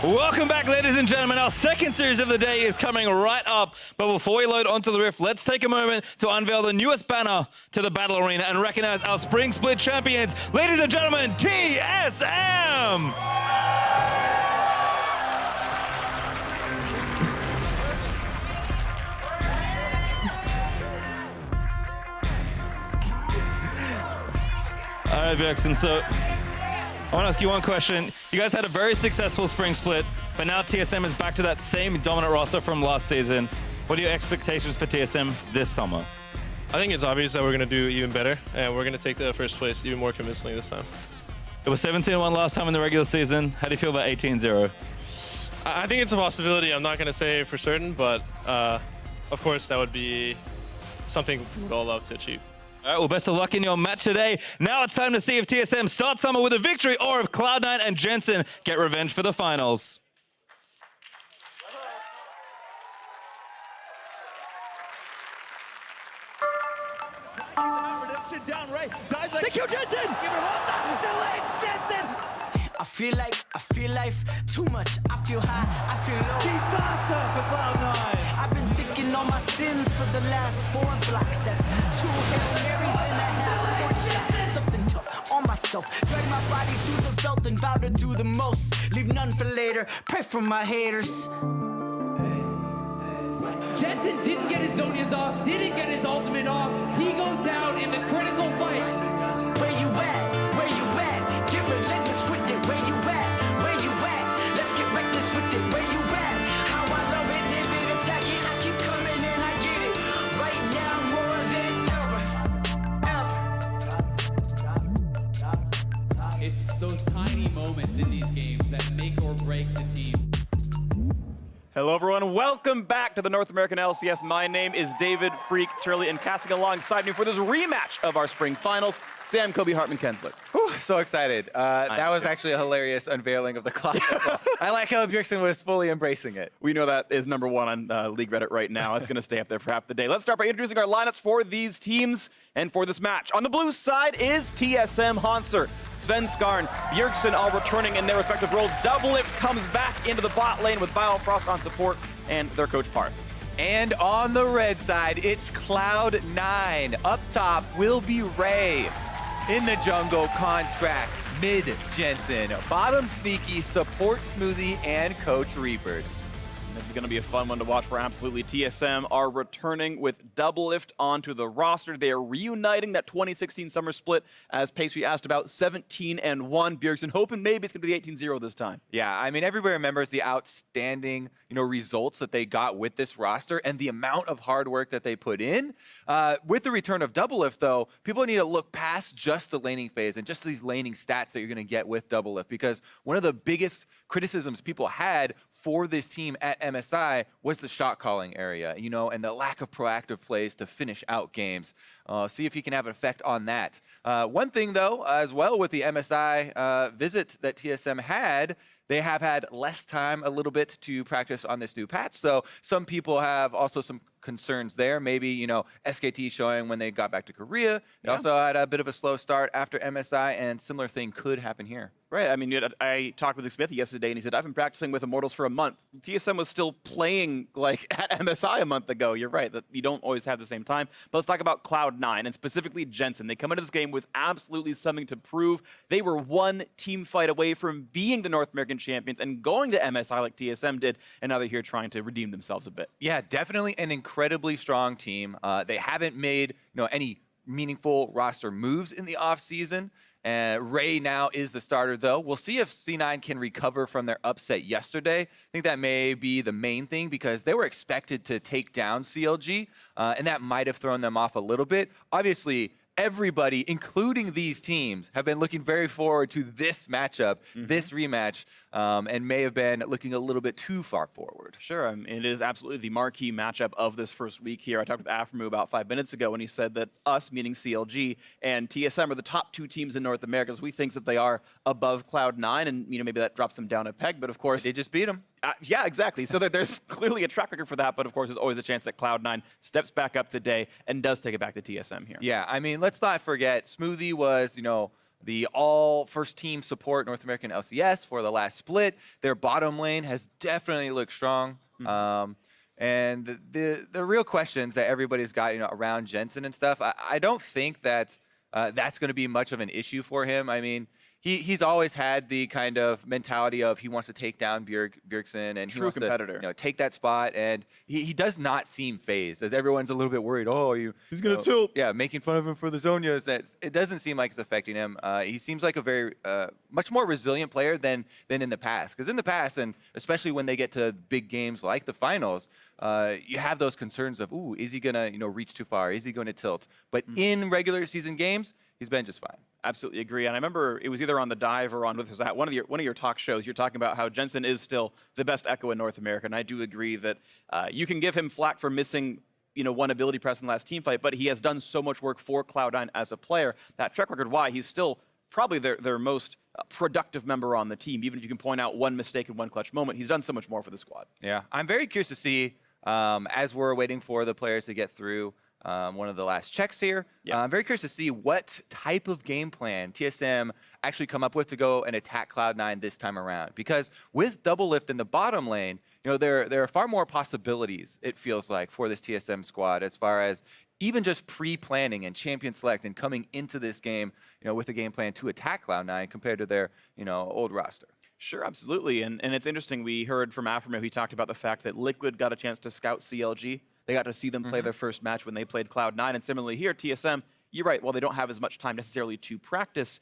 Welcome back, ladies and gentlemen. Our second series of the day is coming right up. But before we load onto the Rift, let's take a moment to unveil the newest banner to the Battle Arena and recognize our Spring Split champions. Ladies and gentlemen, TSM! All right, Bjergsen, so I want to ask you one question. You guys had a very successful Spring Split, but now TSM is back to that same dominant roster from last season. What are your expectations for TSM this summer? I think it's obvious that we're going to do even better, and we're going to take the first place even more convincingly this time. It was 17-1 last time in the regular season. How do you feel about 18-0? I think it's a possibility. I'm not going to say for certain, but of course that would be something we would all love to achieve. All right, well, best of luck in your match today. Now it's time to see if TSM starts summer with a victory or if Cloud9 and Jensen get revenge for the finals. They kill Jensen! Delays Jensen! I feel life too much. I feel high, I feel low. Disaster for Cloud9. I've been thinking on my sins for the last 4 blocks. That's 2 Hail Marys and a half shot. Something tough on myself. Drag my body through the belt and vow to do the most. Leave none for later. Pray for my haters. Jensen didn't get his Zonias off, didn't get his ultimate off. He goes down in the critical fight. Where you at? Where you at? Get relentless with it. Where you at? Where you at? Let's get reckless with it. Where you at? How I love it, live it, attack it. I keep coming and I get it. Right now more than ever. It's those tiny moments in these games that make or break the team. Hello everyone, welcome back to the North American LCS. My name is David Freak Turley, and casting alongside me for this rematch of our spring finals, Sam Kobe Hartman Kensler. Whew, so excited. That was actually a hilarious unveiling of the clock. I like how Bjergsen was fully embracing it. We know that is #1 on League Reddit right now. It's going to stay up there for half the day. Let's start by introducing our lineups for these teams and for this match. On the blue side is TSM Hanser. Sven Skarn, Bjergsen all returning in their respective roles. Doublelift comes back into the bot lane with Biofrost on support and their coach Parth. And on the red side, it's Cloud9. Up top will be Ray. In the jungle, Contracts. Mid, Jensen. Bottom, Sneaky. Support, Smoothie. And Coach Reaper. This is going to be a fun one to watch for absolutely. TSM are returning with Doublelift onto the roster. They are reuniting that 2016 summer split, as Pastry asked about, 17-1. Bjergsen hoping maybe it's going to be 18-0 this time. Yeah, I mean, everybody remembers the outstanding, results that they got with this roster and the amount of hard work that they put in. With the return of Doublelift, though, people need to look past just the laning phase and just these laning stats that you're going to get with Doublelift, because one of the biggest criticisms people had for this team at MSI was the shot calling area, and the lack of proactive plays to finish out games. See if he can have an effect on that. One thing, though, as well with the MSI visit that TSM had, they have had less time a little bit to practice on this new patch. So some people have also some concerns there. Maybe, SKT showing when they got back to Korea. They also had a bit of a slow start after MSI, and similar thing could happen here. Right. I mean, I talked with Smithy yesterday, and he said, I've been practicing with Immortals for a month. TSM was still playing like at MSI a month ago. You're right, that you don't always have the same time. But let's talk about Cloud9, and specifically Jensen. They come into this game with absolutely something to prove. They were one team fight away from being the North American champions and going to MSI like TSM did, and now they're here trying to redeem themselves a bit. Yeah, definitely an incredibly strong team. They haven't made any meaningful roster moves in the offseason. Ray now is the starter, though. We'll see if C9 can recover from their upset yesterday. I think that may be the main thing, because they were expected to take down CLG, and that might have thrown them off a little bit. Obviously, everybody, including these teams, have been looking very forward to this matchup, this rematch, and may have been looking a little bit too far forward. Sure, it is absolutely the marquee matchup of this first week here. I talked with Aframu about 5 minutes ago, and he said that us, meaning CLG, and TSM are the top 2 teams in North America. So we think that they are above Cloud9, and maybe that drops them down a peg. But of course, they just beat them. Yeah, exactly. So there's clearly a track record for that, but of course, there's always a chance that Cloud9 steps back up today and does take it back to TSM here. Yeah, I mean, let's not forget, Smoothie was, the all first team support North American LCS for the last split. Their bottom lane has definitely looked strong. And the real questions that everybody's got, around Jensen and stuff, I don't think that that's going to be much of an issue for him. I mean, he's always had the kind of mentality of he wants to take down Bjergsen and he True wants competitor. to take that spot. And he does not seem phased, as everyone's a little bit worried. Oh, he's going to tilt. Yeah, making fun of him for the Zonias. It doesn't seem like it's affecting him. He seems like a very much more resilient player than in the past. Because in the past, and especially when they get to big games like the finals, you have those concerns of, ooh, is he going to reach too far? Is he going to tilt? But in regular season games, he's been just fine. Absolutely agree. And I remember it was either on The Dive or on one of your talk shows. You're talking about how Jensen is still the best Echo in North America. And I do agree that you can give him flack for missing one ability press in the last team fight, but he has done so much work for Cloud9 as a player. That track record, why he's still probably their most productive member on the team. Even if you can point out one mistake in one clutch moment, he's done so much more for the squad. Yeah, I'm very curious to see, as we're waiting for the players to get through one of the last checks here. I'm very curious to see what type of game plan TSM actually come up with to go and attack Cloud9 this time around. Because with Double Lift in the bottom lane, there are far more possibilities, it feels like, for this TSM squad as far as even just pre-planning and champion select and coming into this game, with a game plan to attack Cloud9 compared to their, old roster. Sure, absolutely. And it's interesting, we heard from Aframo, he talked about the fact that Liquid got a chance to scout CLG. They got to see them play their first match when they played Cloud9. And similarly here, TSM, you're right, while they don't have as much time necessarily to practice,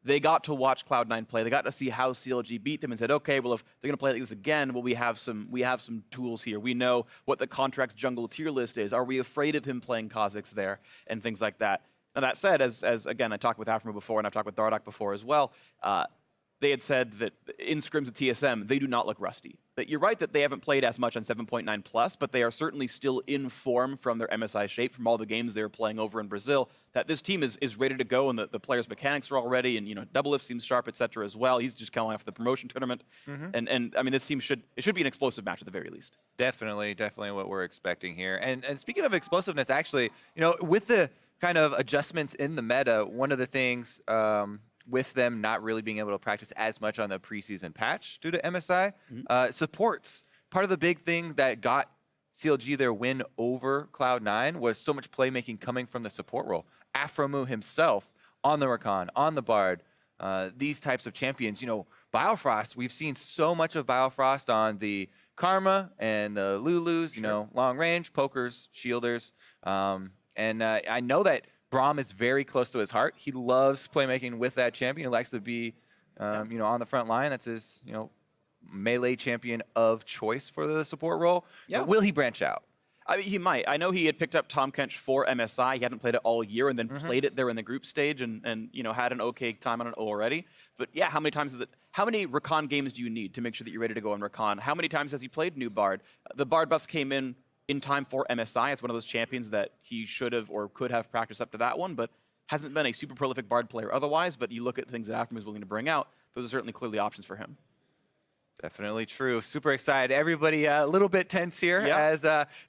they got to watch Cloud9 play. They got to see how CLG beat them and said, okay, well, if they're going to play like this again, well, we have some tools here. We know what the contract's jungle tier list is. Are we afraid of him playing Kha'Zix there? And things like that. Now, that said, as again, I talked with Aframo before, and I've talked with Dardoch before as well, they had said that in scrims at TSM, they do not look rusty. That you're right that they haven't played as much on 7.9 plus, but they are certainly still in form from their MSI shape, from all the games they're playing over in Brazil, that this team is ready to go, and the players' mechanics are all ready, and Double Lift seems sharp, etc. as well. He's just coming off the promotion tournament. And I mean, this team should be an explosive match at the very least. Definitely what we're expecting here. And speaking of explosiveness, actually, with the kind of adjustments in the meta, one of the things with them not really being able to practice as much on the preseason patch due to MSI, supports. Part of the big thing that got CLG their win over Cloud9 was so much playmaking coming from the support role. Aframo himself on the Rakan, on the Bard, these types of champions. Biofrost, we've seen so much of Biofrost on the Karma and the Lulus, long range, pokers, shielders. And I know that Braum is very close to his heart. He loves playmaking with that champion. He likes to be, on the front line. That's his, melee champion of choice for the support role. Yeah. But will he branch out? I mean, he might. I know he had picked up Tom Kench for MSI. He hadn't played it all year and then played it there in the group stage and had an okay time on it already. But yeah, how many Rakan games do you need to make sure that you're ready to go on Rakan? How many times has he played New Bard? The Bard buffs came in time for MSI. It's one of those champions that he should have or could have practiced up to that one, but hasn't been a super prolific Bard player otherwise. But you look at things that Aframo is willing to bring out, those are certainly clearly options for him. Definitely true. Super excited. Everybody a little bit tense here as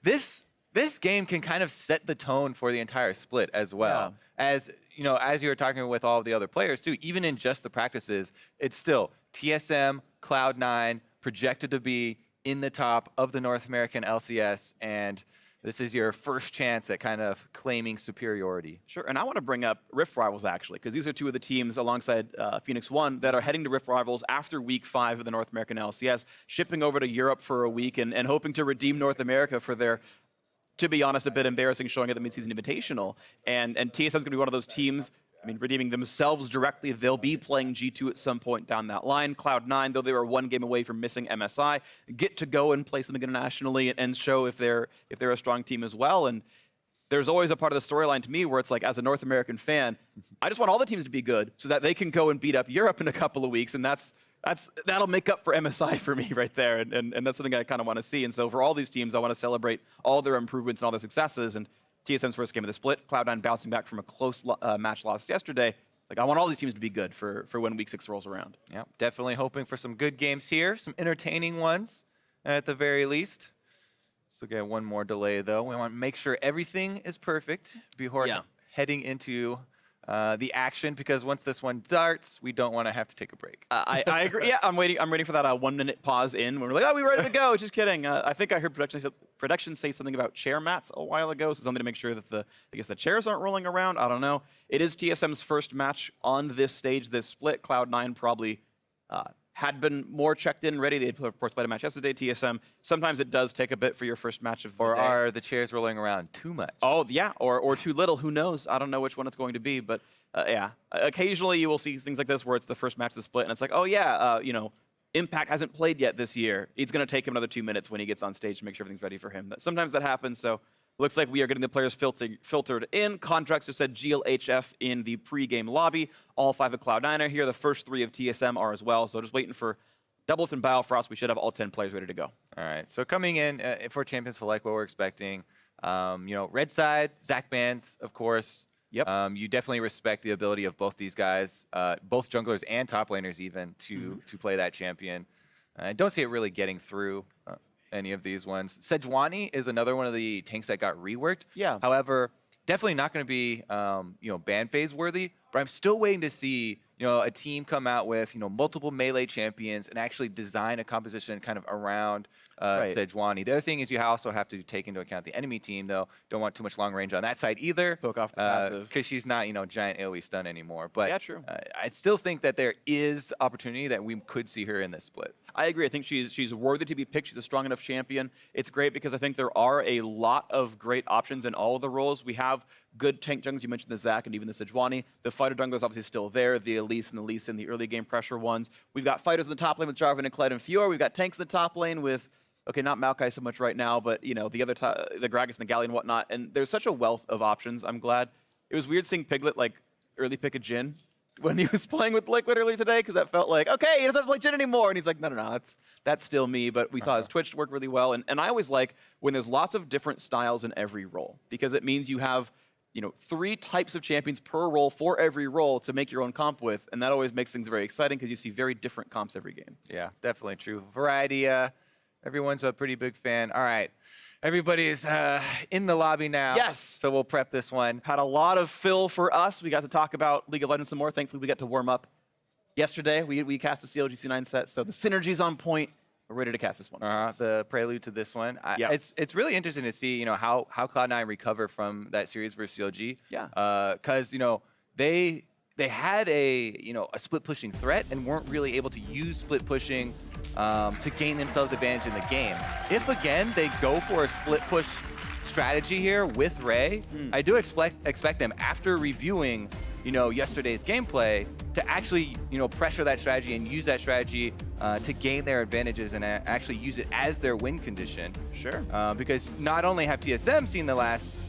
this game can kind of set the tone for the entire split as well. As you were talking with all of the other players too, even in just the practices, it's still TSM, Cloud9 projected to be in the top of the North American LCS, and this is your first chance at kind of claiming superiority. Sure, and I want to bring up Rift Rivals, actually, because these are two of the teams alongside Phoenix One that are heading to Rift Rivals after Week 5 of the North American LCS, shipping over to Europe for a week and hoping to redeem North America for their, to be honest, a bit embarrassing showing at the Mid-Season Invitational. And TSM is going to be one of those teams, redeeming themselves directly. They'll be playing G2 at some point down that line. Cloud9, though they were one game away from missing MSI, get to go and play something internationally and show if they're a strong team as well. And there's always a part of the storyline to me where it's like, as a North American fan, I just want all the teams to be good so that they can go and beat up Europe in a couple of weeks, and that'll make up for MSI for me right there. And that's something I kind of want to see. And so for all these teams, I want to celebrate all their improvements and all their successes. And TSM's first game of the split, Cloud9 bouncing back from a close match loss yesterday. It's like, I want all these teams to be good for when Week 6 rolls around. Yeah, definitely hoping for some good games here, some entertaining ones at the very least. Still get one more delay, though. We want to make sure everything is perfect before heading into the action, because once this one starts, we don't want to have to take a break. I agree. Yeah, I'm waiting for that 1 minute pause in when we're like, oh, we're ready to go. Just kidding. I think I heard production say something about chair mats a while ago, so something to make sure that I guess the chairs aren't rolling around. I don't know. It is TSM's first match on this stage, this split. Cloud9 probably had been more checked in, ready. They had, of course, played a match yesterday, TSM. Sometimes it does take a bit for your first match of the Or day. are the chairs rolling around too much? Oh, yeah, or too little. Who knows? I don't know which one it's going to be, but yeah. Occasionally you will see things like this where it's the first match of the split, and it's like, oh, yeah, Impact hasn't played yet this year. It's going to take him another 2 minutes when he gets on stage to make sure everything's ready for him. Sometimes that happens, so looks like we are getting the players filtered in. Contracts just said GLHF in the pre-game lobby. All 5 of Cloud9 are here. The first 3 of TSM are as well, so just waiting for Doubleth and Biofrost. We should have all 10 players ready to go. All right, so coming in for Champions Select, what we're expecting, red side, Zach Bans, of course. Yep. You definitely respect the ability of both these guys, both junglers and top laners even, to play that champion. I don't see it really getting through any of these ones. Sejuani is another one of the tanks that got reworked. Yeah. However, definitely not going to be ban phase worthy, but I'm still waiting to see a team come out with multiple melee champions and actually design a composition kind of around Sejuani. The other thing is you also have to take into account the enemy team, though. Don't want too much long range on that side either. Poke off the passive. Because she's not giant AoE stun anymore. But Yeah, true. I still think that there is opportunity that we could see her in this split. I agree. I think she's worthy to be picked. She's a strong enough champion. It's great because I think there are a lot of great options in all of the roles. We have good tank junglers. You mentioned the Zac and even the Sejuani. The fighter junglers obviously still there. The Elise and the Lee Sin, the early game pressure ones. We've got fighters in the top lane with Jarvan and Clyde and Fiora. We've got tanks in the top lane with, okay, not Maokai so much right now, but the other the Gragas and the Galleon and whatnot. And there's such a wealth of options. I'm glad. It was weird seeing Piglet early pick a Jhin when he was playing with Liquid earlier today, because that felt like, okay, he doesn't have to play Jhin anymore. And he's like, no, that's still me. But we saw his Twitch work really well. And I always like when there's lots of different styles in every role, because it means you have 3 types of champions per role for every role to make your own comp with. And that always makes things very exciting because you see very different comps every game. Yeah, definitely true. Variety, everyone's a pretty big fan. All right, everybody's in the lobby now. Yes. So we'll prep this one. Had a lot of fill for us. We got to talk about League of Legends some more. Thankfully, we got to warm up yesterday. We cast the CLGC9 set, so the synergy's on point. We're ready to cast this one. The prelude to this one. Yeah. It's really interesting to see, how Cloud9 recover from that series versus CLG. Yeah. Because they had a split pushing threat and weren't really able to use split pushing to gain themselves advantage in the game. If again they go for a split push strategy here with Ray, I do expect them, after reviewing yesterday's gameplay, to actually pressure that strategy and use that strategy to gain their advantages and actually use it as their win condition. Sure. Because not only have TSM seen the last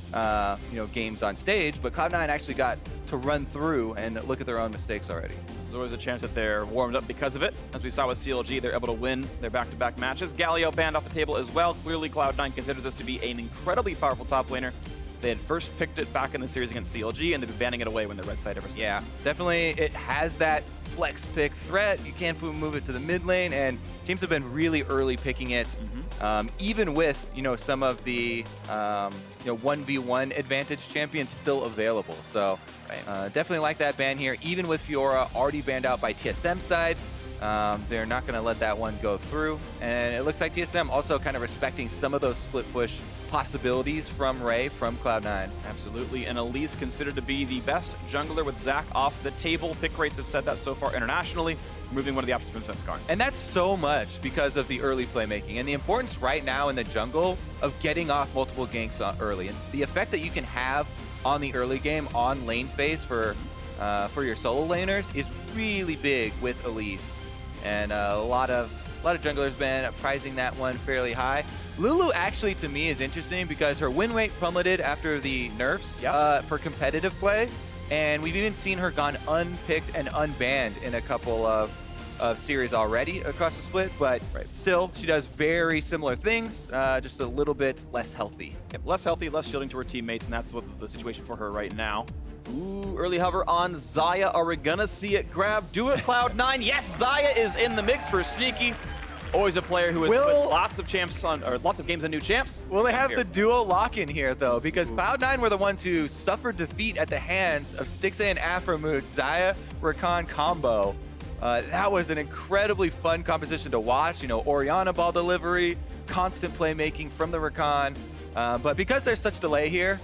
games on stage, but Cloud9 actually got to run through and look at their own mistakes already. There's always a chance that they're warmed up because of it. As we saw with CLG, they're able to win their back-to-back matches. Galio banned off the table as well. Clearly, Cloud9 considers this to be an incredibly powerful top laner. They had first picked it back in the series against CLG, and they've been banning it away when they're red side ever since. Yeah, definitely it has that flex pick threat. You can't move it to the mid lane, and teams have been really early picking it, even with some of the 1v1 advantage champions still available. So definitely like that ban here, even with Fiora already banned out by TSM side. They're not going to let that one go through, and it looks like TSM also kind of respecting some of those split push possibilities from Ray, from Cloud9. Absolutely, and Elise considered to be the best jungler with Zac off the table. Pick rates have said that so far internationally, moving one of the options from Senscar. And that's so much because of the early playmaking and the importance right now in the jungle of getting off multiple ganks early. And the effect that you can have on the early game on lane phase for your solo laners is really big with Elise. And a lot of junglers been prizing that one fairly high. Lulu actually, to me, is interesting because her win rate plummeted after the nerfs for competitive play, and we've even seen her gone unpicked and unbanned in a couple of series already across the split, but still, she does very similar things, just a little bit less healthy. Yep, less healthy, less shielding to her teammates, and that's what the situation for her right now. Ooh, early hover on Xayah. Are we gonna see it grab? Do it, Cloud9. Yes, Xayah is in the mix for Sneaky. Always a player who has Will- put lots of champs on, or lots of games on new champs. Will they have Here. the duo lock-in here, though? Because Cloud9 were the ones who suffered defeat at the hands of Stixxay and Afromood's Zaya Rakan combo. That was an incredibly fun composition to watch. You know, Orianna ball delivery, constant playmaking from the Rakan. But because there's such delay here,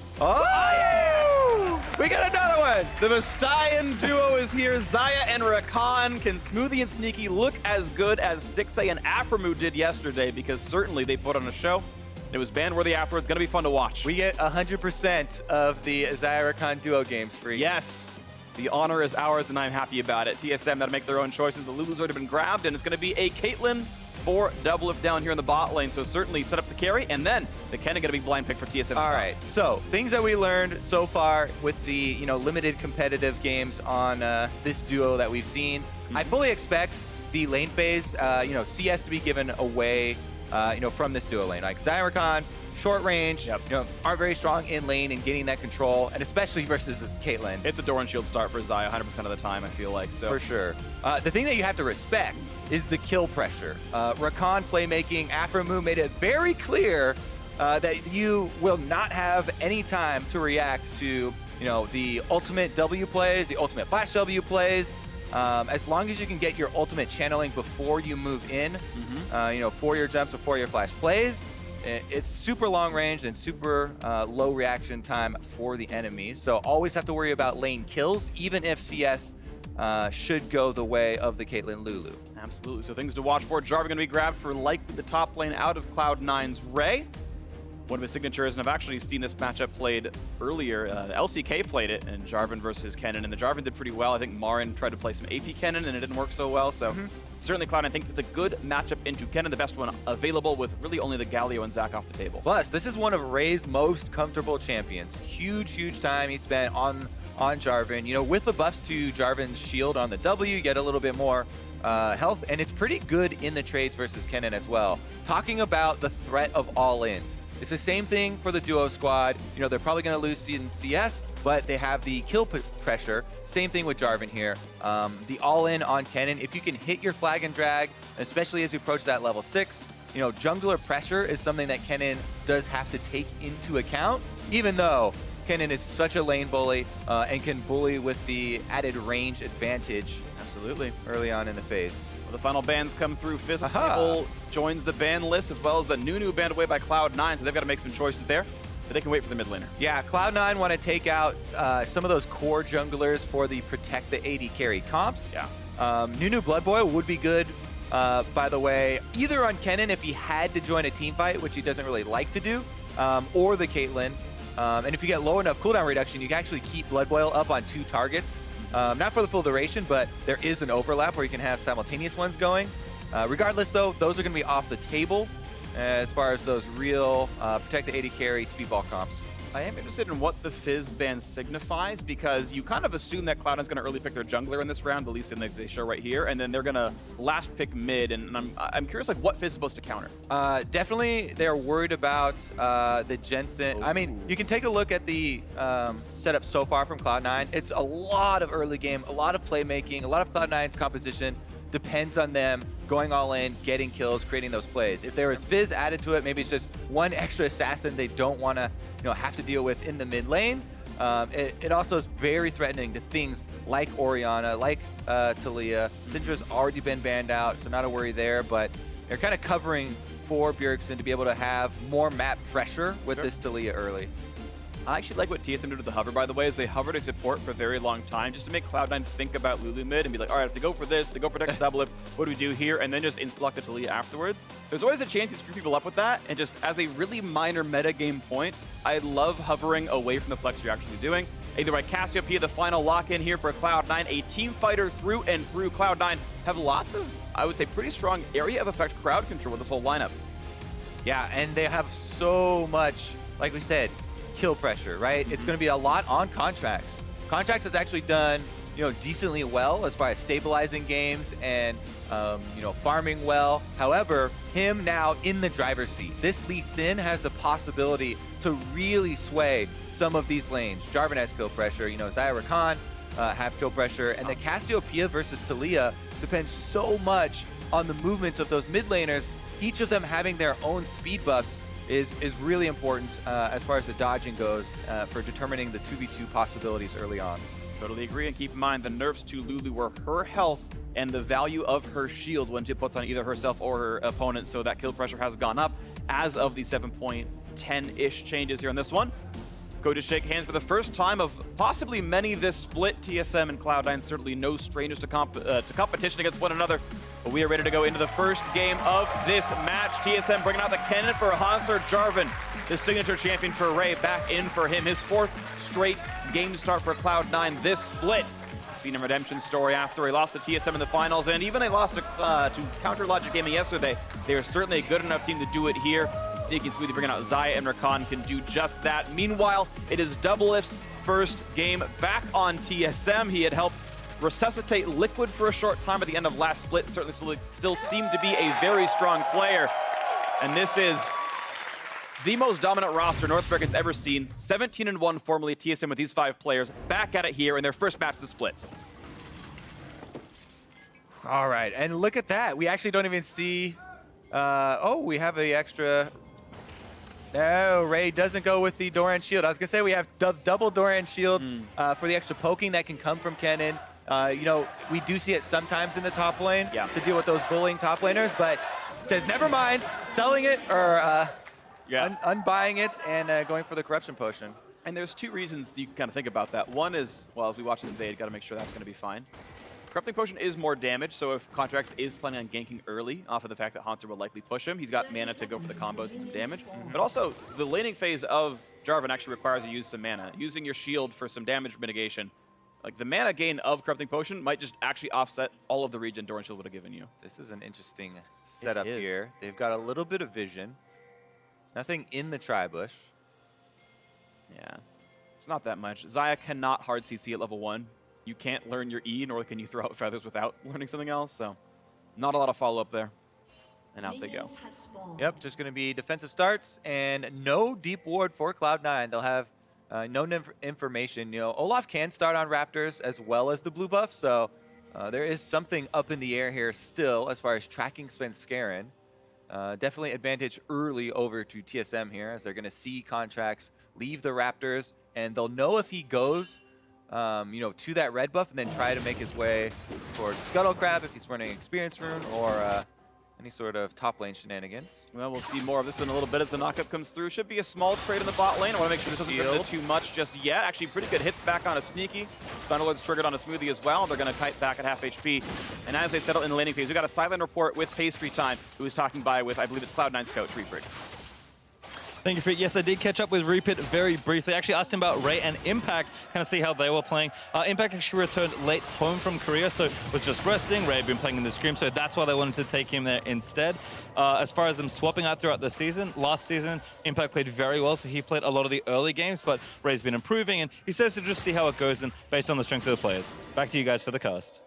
we got another one! The Mustayan duo is here. Zaya and Rakan. Can Smoothie and Sneaky look as good as Stixxay and Afromood did yesterday? Because certainly they put on a show. It was ban-worthy afterwards. Going to be fun to watch. We get 100% of the Zaya Rakan duo games free. Yes. The honor is ours, and I'm happy about it. TSM got to make their own choices. The Lulu's already been grabbed, and it's going to be a Caitlyn for double if down here in the bot lane. So certainly set up to carry, and then the Kennen going to be blind pick for TSM. All right, so things that we learned so far with the limited competitive games on this duo that we've seen. I fully expect the lane phase, CS to be given away, from this duo lane. Like Zaya Rakan, short range, aren't very strong in lane and getting that control, and especially versus Caitlyn. It's a door and shield start for Zaya 100% of the time, I feel like. So For sure. The thing that you have to respect is the kill pressure. Rakan playmaking, Afromood made it very clear that you will not have any time to react to, the ultimate W plays, the ultimate flash W plays. As long as you can get your ultimate channeling before you move in, for your jumps, before your flash plays, it's super long range and super low reaction time for the enemies. So always have to worry about lane kills, even if CS should go the way of the Caitlyn Lulu. Absolutely. So things to watch for. Jarvan going to be grabbed for likely the top lane out of Cloud9's Ray. One of his signatures, and I've actually seen this matchup played earlier. The LCK played it, and Jarvan versus Kennen, and the Jarvan did pretty well. I think Marin tried to play some AP Kennen, and it didn't work so well. So certainly Cloud9 thinks it's a good matchup into Kennen, the best one available, with really only the Galio and Zac off the table. Plus, this is one of Ray's most comfortable champions. Huge time he spent on Jarvan. With the buffs to Jarvan's shield on the W, you get a little bit more health, and it's pretty good in the trades versus Kennen as well. Talking about the threat of all-ins. It's the same thing for the duo squad. They're probably going to lose in CS, but they have the kill pressure. Same thing with Jarvan here. The all-in on Kennen, if you can hit your flag and drag, especially as you approach that level 6, jungler pressure is something that Kennen does have to take into account, even though Kennen is such a lane bully and can bully with the added range advantage. Absolutely. Early on in the phase. The final bans come through. Fizzle joins the ban list, as well as the Nunu banned away by Cloud9, so they've got to make some choices there. But they can wait for the mid laner. Yeah, Cloud9 want to take out some of those core junglers for the protect the AD carry comps. Yeah. Nunu Blood Boil would be good, by the way, either on Kennen if he had to join a team fight, which he doesn't really like to do, or the Caitlyn. And if you get low enough cooldown reduction, you can actually keep Blood Boil up on 2 targets. Not for the full duration, but there is an overlap where you can have simultaneous ones going. Regardless, though, those are going to be off the table as far as those real protect the AD carry speedball comps. I am interested in what the Fizz ban signifies, because you kind of assume that Cloud9's going to early pick their jungler in this round, at least in they show right here, and then they're going to last pick mid, and I'm curious what Fizz is supposed to counter. Definitely, they're worried about the Jensen. I mean, you can take a look at the setup so far from Cloud9. It's a lot of early game, a lot of playmaking, a lot of Cloud9's composition depends on them going all in, getting kills, creating those plays. If there was Fizz added to it, maybe it's just one extra assassin they don't want to have to deal with in the mid lane. It also is very threatening to things like Orianna, like Talia. Syndra's already been banned out, so not a worry there, but they're kind of covering for Bjergsen to be able to have more map pressure with this Talia early. I actually like what TSM did with the hover, by the way, is they hovered a support for a very long time just to make Cloud9 think about Lulu mid and be like, all right, if they go for this, they go protect the double lift, what do we do here? And then just insta-lock the Talia afterwards. There's always a chance you screw people up with that, and just as a really minor metagame point, I love hovering away from the flex you're actually doing. Either by Cassiopeia, the final lock-in here for Cloud9, a team fighter through and through. Cloud9 have lots of, I would say, pretty strong area of effect crowd control with this whole lineup. Yeah, and they have so much, like we said, kill pressure, right? It's going to be a lot on Contracts. Contracts has actually done, decently well as far as stabilizing games and, farming well. However, him now in the driver's seat. This Lee Sin has the possibility to really sway some of these lanes. Jarvan has kill pressure, Zaya Rakan have kill pressure, and the Cassiopeia versus Talia depends so much on the movements of those mid laners. Each of them having their own speed buffs is really important as far as the dodging goes for determining the 2v2 possibilities early on. Totally agree, and keep in mind the nerfs to Lulu were her health and the value of her shield when she puts on either herself or her opponent, so that kill pressure has gone up as of the 7.10-ish changes here on this one. Go to shake hands for the first time of possibly many this split. TSM and Cloud9 certainly no strangers to competition against one another, but we are ready to go into the first game of this match. TSM bringing out the cannon for Hansler Jarvan, the signature champion for Ray, back in for him. His 4th straight game start for Cloud9 this split. Seen a redemption story after he lost to TSM in the finals, and even they lost to Counter Logic Gaming yesterday. They are certainly a good enough team to do it here. Sneaky Smoothie bringing out Xayah, and Rakan can do just that. Meanwhile, it is Doublelift's first game back on TSM. He had helped resuscitate Liquid for a short time at the end of last split. Certainly still seemed to be a very strong player. And this is the most dominant roster North America's ever seen. 17-1 formerly TSM with these 5 players. Back at it here in their first match of the split. All right, and look at that. We actually don't even see... oh, we have an extra... No, Ray doesn't go with the Doran shield. I was going to say we have double Doran shields for the extra poking that can come from Kennen. You know, we do see it sometimes in the top lane to deal with those bullying top laners, but says never mind, selling it or unbuying it and going for the corruption potion. And there's 2 reasons you can kind of think about that. One is, well, as we watch the invade, got to make sure that's going to be fine. Corrupting Potion is more damage, so if Contracts is planning on ganking early off of the fact that Hansler will likely push him, he's got mana to go for the combos and some damage. But also, the laning phase of Jarvan actually requires you to use some mana. Using your shield for some damage mitigation, like the mana gain of Corrupting Potion might just actually offset all of the regen Doran Shield would have given you. This is an interesting setup here. They've got a little bit of vision. Nothing in the tri-bush. Yeah, it's not that much. Xayah cannot hard CC at level 1. You can't learn your E, nor can you throw out feathers without learning something else, so not a lot of follow-up there. And out they go. Yep, just going to be defensive starts and no deep ward for Cloud9. They'll have no information. You know, Olaf can start on Raptors as well as the blue buff, so there is something up in the air here still as far as tracking Svenskeren. Definitely advantage early over to TSM here as they're going to see Contracts leave the Raptors, and they'll know if he goes you know, to that red buff and then try to make his way towards Scuttle Crab if he's running Experience Rune or any sort of top lane shenanigans. Well, we'll see more of this in a little bit as the knockup comes through. Should be a small trade in the bot lane. I want to make sure this doesn't get too much just yet. Actually, pretty good hits back on a Sneaky. Thunderlord's triggered on a Smoothie as well. They're going to kite back at half HP. And as they settle in the laning phase, we got a silent report with Pastry Time, who was talking with, I believe it's Cloud9's coach, Reaper. Thank you, Fit. Yes, I did catch up with Reapit very briefly. I actually asked him about Ray and Impact, kind of see how they were playing. Impact actually returned late home from Korea, so was just resting. Ray had been playing in the Scream, so that's why they wanted to take him there instead. As far as them swapping out throughout the season, last season, Impact played very well, so he played a lot of the early games, but Ray's been improving, and he says to just see how it goes and based on the strength of the players. Back to you guys for the cast.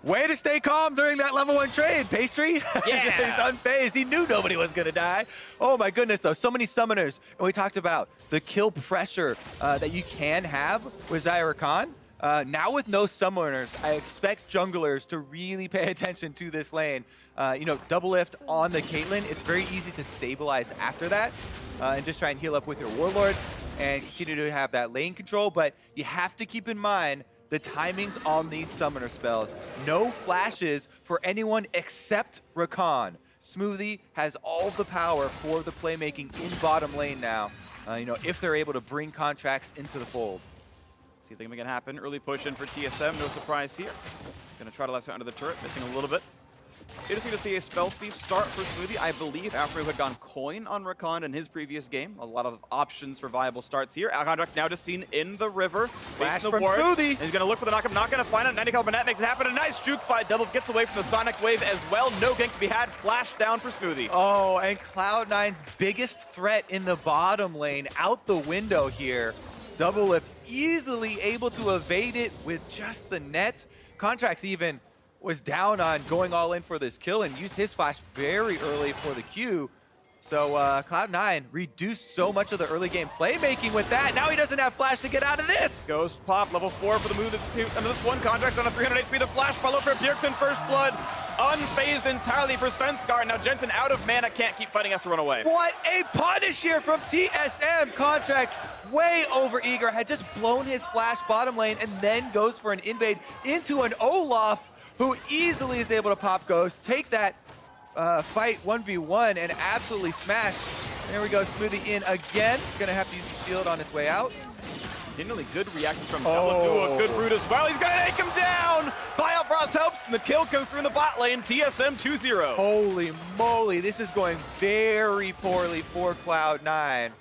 Way to stay calm during that level 1 trade, Pastry. Yeah. He's unfazed. He knew nobody was going to die. Oh my goodness, though. So many summoners. And we talked about the kill pressure that you can have with Xayah Rakan. Now with no summoners, I expect junglers to really pay attention to this lane. You know, double lift on the Caitlyn. It's very easy to stabilize after that and just try and heal up with your warlords and continue to have that lane control. But you have to keep in mind the timings on these summoner spells. No flashes for anyone except Rakan. Smoothie has all the power for the playmaking in bottom lane now, you know, if they're able to bring Contracts into the fold. See if they can make it happen. Early push in for TSM, no surprise here. Gonna try to last it under the turret, missing a little bit. Interesting to see a Spell Thief start for Smoothie, I believe, after he had gone coin on Rakan in his previous game. A lot of options for viable starts here. Contracts now just seen in the river. Flash the from ward. Smoothie. And he's going to look for the knockup, not going to find it. 90 caliber net makes it happen. A nice juke by Double, gets away from the Sonic Wave as well. No gank to be had. Flash down for Smoothie. Oh, and Cloud9's biggest threat in the bottom lane out the window here. Double lift easily able to evade it with just the net. Contracts even was down on going all in for this kill and used his flash very early for the Q. So Cloud9 reduced so much of the early game playmaking with that. Now he doesn't have flash to get out of this. Ghost pop, level 4 for the move. And this one contract on a 300 HP. The flash follow for Bjergsen, first blood. Unfazed entirely for Svenskar. Now Jensen out of mana, can't keep fighting, has to run away. What a punish here from TSM. Contracts way over eager, had just blown his flash bottom lane and then goes for an invade into an Olaf, who easily is able to pop Ghost, take that fight 1v1 and absolutely smash. There we go, Smoothie in again. Gonna have to use the shield on its way out. Genuinely good reaction from Ooh, a good root as well. He's gonna take him down! Biofrost helps, and the kill comes through in the bot lane. TSM 2-0. Holy moly, this is going very poorly for Cloud9.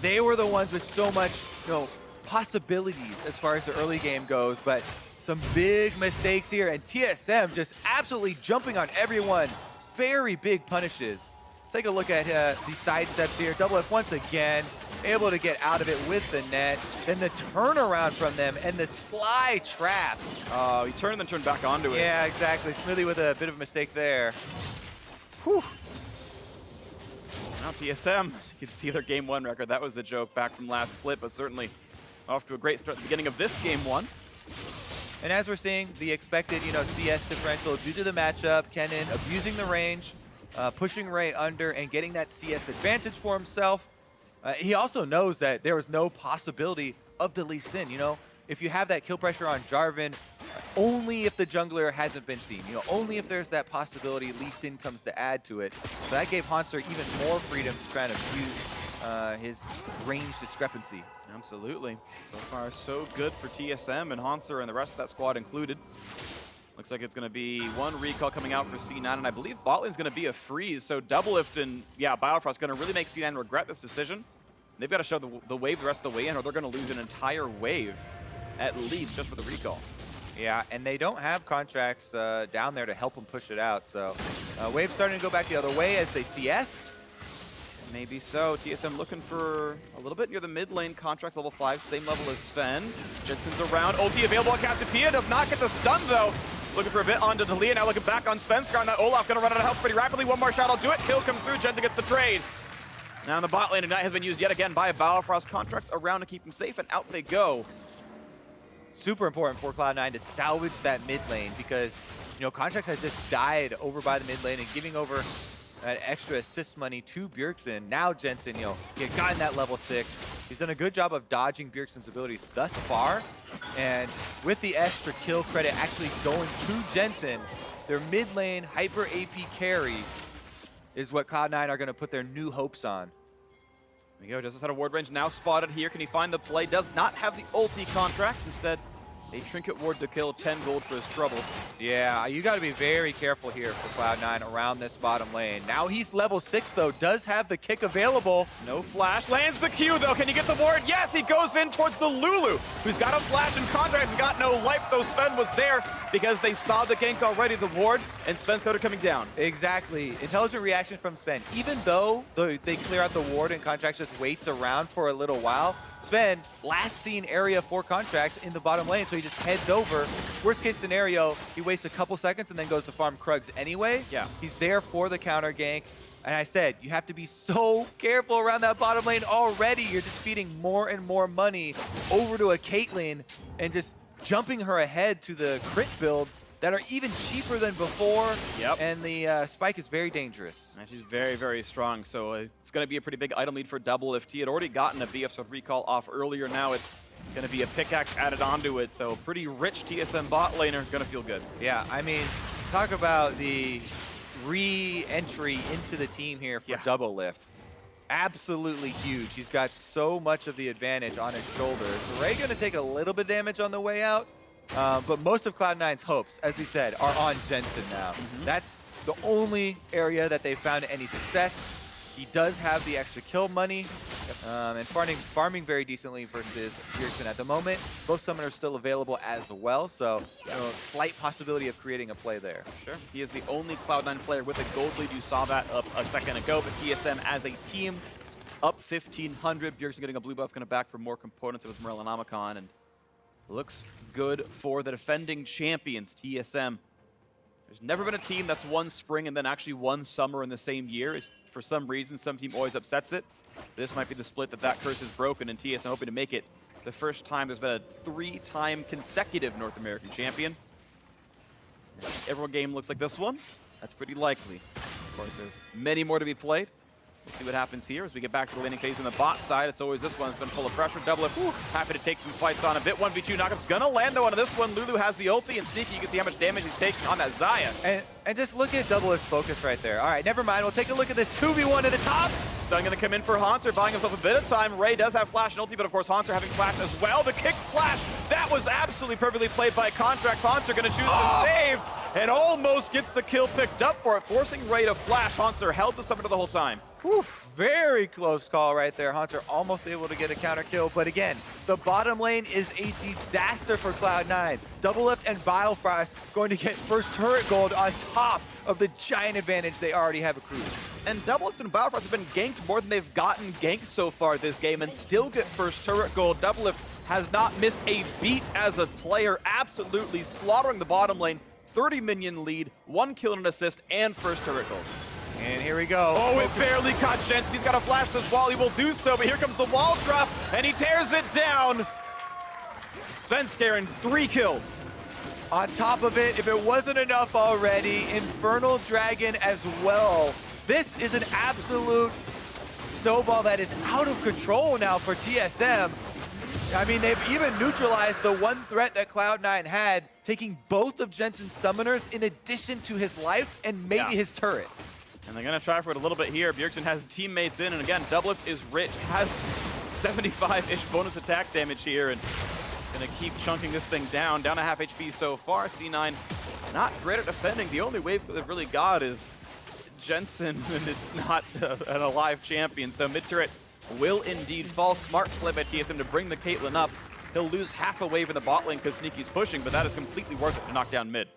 They were the ones with so much, possibilities as far as the early game goes, but some big mistakes here, and TSM just absolutely jumping on everyone. Very big punishes. Let's take a look at the side steps here. Double F once again, able to get out of it with the net. Then the turnaround from them and the sly trap. Oh, he turned and then turned back onto it. Yeah, exactly. Smoothie with a bit of a mistake there. Whew. Now TSM, you can see their game 1 record. That was the joke back from last split, but certainly off to a great start at the beginning of this game 1. And as we're seeing, the expected, CS differential due to the matchup, Kennen abusing the range, pushing Ray under, and getting that CS advantage for himself. He also knows that there is no possibility of the Lee Sin. If you have that kill pressure on Jarvan, only if the jungler hasn't been seen. Only if there's that possibility Lee Sin comes to add to it. So that gave Hanser even more freedom to try to use his range discrepancy. Absolutely. So far, so good for TSM and Hanser and the rest of that squad included. Looks like it's going to be one recall coming out for C9, and I believe bot lane's going to be a freeze. So Doublelift and, Biofrost going to really make C9 regret this decision. They've got to show the wave the rest of the way in, or they're going to lose an entire wave, at least, just for the recall. Yeah, and they don't have contracts down there to help them push it out. So wave's starting to go back the other way as they CS. Maybe so. TSM looking for a little bit near the mid lane. Contracts level 5, same level as Sven. Jensen's around. Ulti available on Cassiopeia. Does not get the stun, though. Looking for a bit onto Dalia. Now looking back on Svenskar. And that Olaf going to run out of health pretty rapidly. One more shot will do it. Kill comes through. Jensen gets the trade. Now in the bot lane, Ignite has been used yet again by a Biofrost. Contracts around to keep him safe, and out they go. Super important for Cloud9 to salvage that mid lane because, Contracts has just died over by the mid lane and giving over that extra assist money to Bjergsen. Now Jensen, he had gotten that level 6. He's done a good job of dodging Bjergsen's abilities thus far. And with the extra kill credit actually going to Jensen, their mid lane hyper AP carry is what Cloud9 are going to put their new hopes on. There we go. Justice out of ward range now spotted here. Can he find the play? Does not have the ulti contract. Instead, a trinket ward to kill, 10 gold for his trouble. Yeah, you got to be very careful here for Cloud9 around this bottom lane. Now he's level 6, though, does have the kick available. No flash. Lands the Q, though. Can he get the ward? Yes, he goes in towards the Lulu, who's got a flash and contracts. He's got no life, though Sven was there because they saw the gank already, the ward, and Sven started coming down. Exactly. Intelligent reaction from Sven. Even though they clear out the ward and Contracts just waits around for a little while, Sven, last seen area for Contracts in the bottom lane, so he just heads over. Worst case scenario, he wastes a couple seconds and then goes to farm Krugs anyway. Yeah. He's there for the counter gank. And I said, you have to be so careful around that bottom lane already. You're just feeding more and more money over to a Caitlyn and just jumping her ahead to the crit builds that are even cheaper than before. Yep. And the spike is very dangerous. And she's very, very strong. So it's going to be a pretty big item lead for Double. If he had already gotten a BF recall off earlier, now it's going to be a pickaxe added onto it. So pretty rich TSM bot laner. Going to feel good. Yeah, I mean, talk about the re-entry into the team here for Double Lift. Absolutely huge. He's got so much of the advantage on his shoulders. So Ray going to take a little bit of damage on the way out. But most of Cloud9's hopes, as we said, are on Jensen now. That's the only area that they found any success. He does have the extra kill money, and farming very decently versus Bjergsen at the moment. Both summoners still available as well, so slight possibility of creating a play there. Sure. He is the only Cloud9 player with a gold lead. You saw that up a second ago, but TSM as a team up 1,500. Bjergsen getting a blue buff, going to back for more components of his Morellonomicon, and looks good for the defending champions, TSM. There's never been a team that's won spring and then actually won summer in the same year. It's for some reason, some team always upsets it. This might be the split that curse is broken, and TSM hoping to make it the first time there's been a 3-time consecutive North American champion. Every game looks like this one. That's pretty likely. Of course, there's many more to be played. We'll see what happens here as we get back to the laning phase on the bot side. It's always this one that's been full of pressure. Double happy to take some fights on a bit. 1v2 knockup's gonna land though on this one. Lulu has the ulti, and Sneaky, you can see how much damage he's taking on that Xayah. And just look at Doublelift's focus right there. All right, never mind. We'll take a look at this 2v1 at the top. Stun gonna come in for Hanser, buying himself a bit of time. Ray does have flash and ulti, but of course Hanser having flash as well. The kick flash, that was absolutely perfectly played by Contracts. Hanser gonna choose to save, and almost gets the kill picked up for it, forcing Ray to flash. Hanser held the summoner the whole time. Oof, very close call right there. Hunter almost able to get a counter kill, but again, the bottom lane is a disaster for Cloud9. Doublelift and Biofrost going to get first turret gold on top of the giant advantage they already have accrued. And Doublelift and Biofrost have been ganked more than they've gotten ganked so far this game and still get first turret gold. Doublelift has not missed a beat as a player, absolutely slaughtering the bottom lane. 30 minion lead, 1 kill and an assist, and first turret gold. And here we go. Oh, it barely caught Jensen. He's got to flash this wall. He will do so, but here comes the wall drop, and he tears it down. Svenskeren, 3 kills. On top of it, if it wasn't enough already, Infernal Dragon as well. This is an absolute snowball that is out of control now for TSM. I mean, they've even neutralized the one threat that Cloud9 had, taking both of Jensen's summoners in addition to his life and maybe his turret. And they're going to try for it a little bit here. Bjergsen has teammates in, and again, Doublelift is rich, has 75-ish bonus attack damage here, and going to keep chunking this thing down to half HP so far. C9 not great at defending. The only wave that they've really got is Jensen, and it's not an alive champion, so mid-turret will indeed fall. Smart play by TSM to bring the Caitlyn up. He'll lose half a wave in the bot lane because Sneaky's pushing, but that is completely worth it to knock down mid.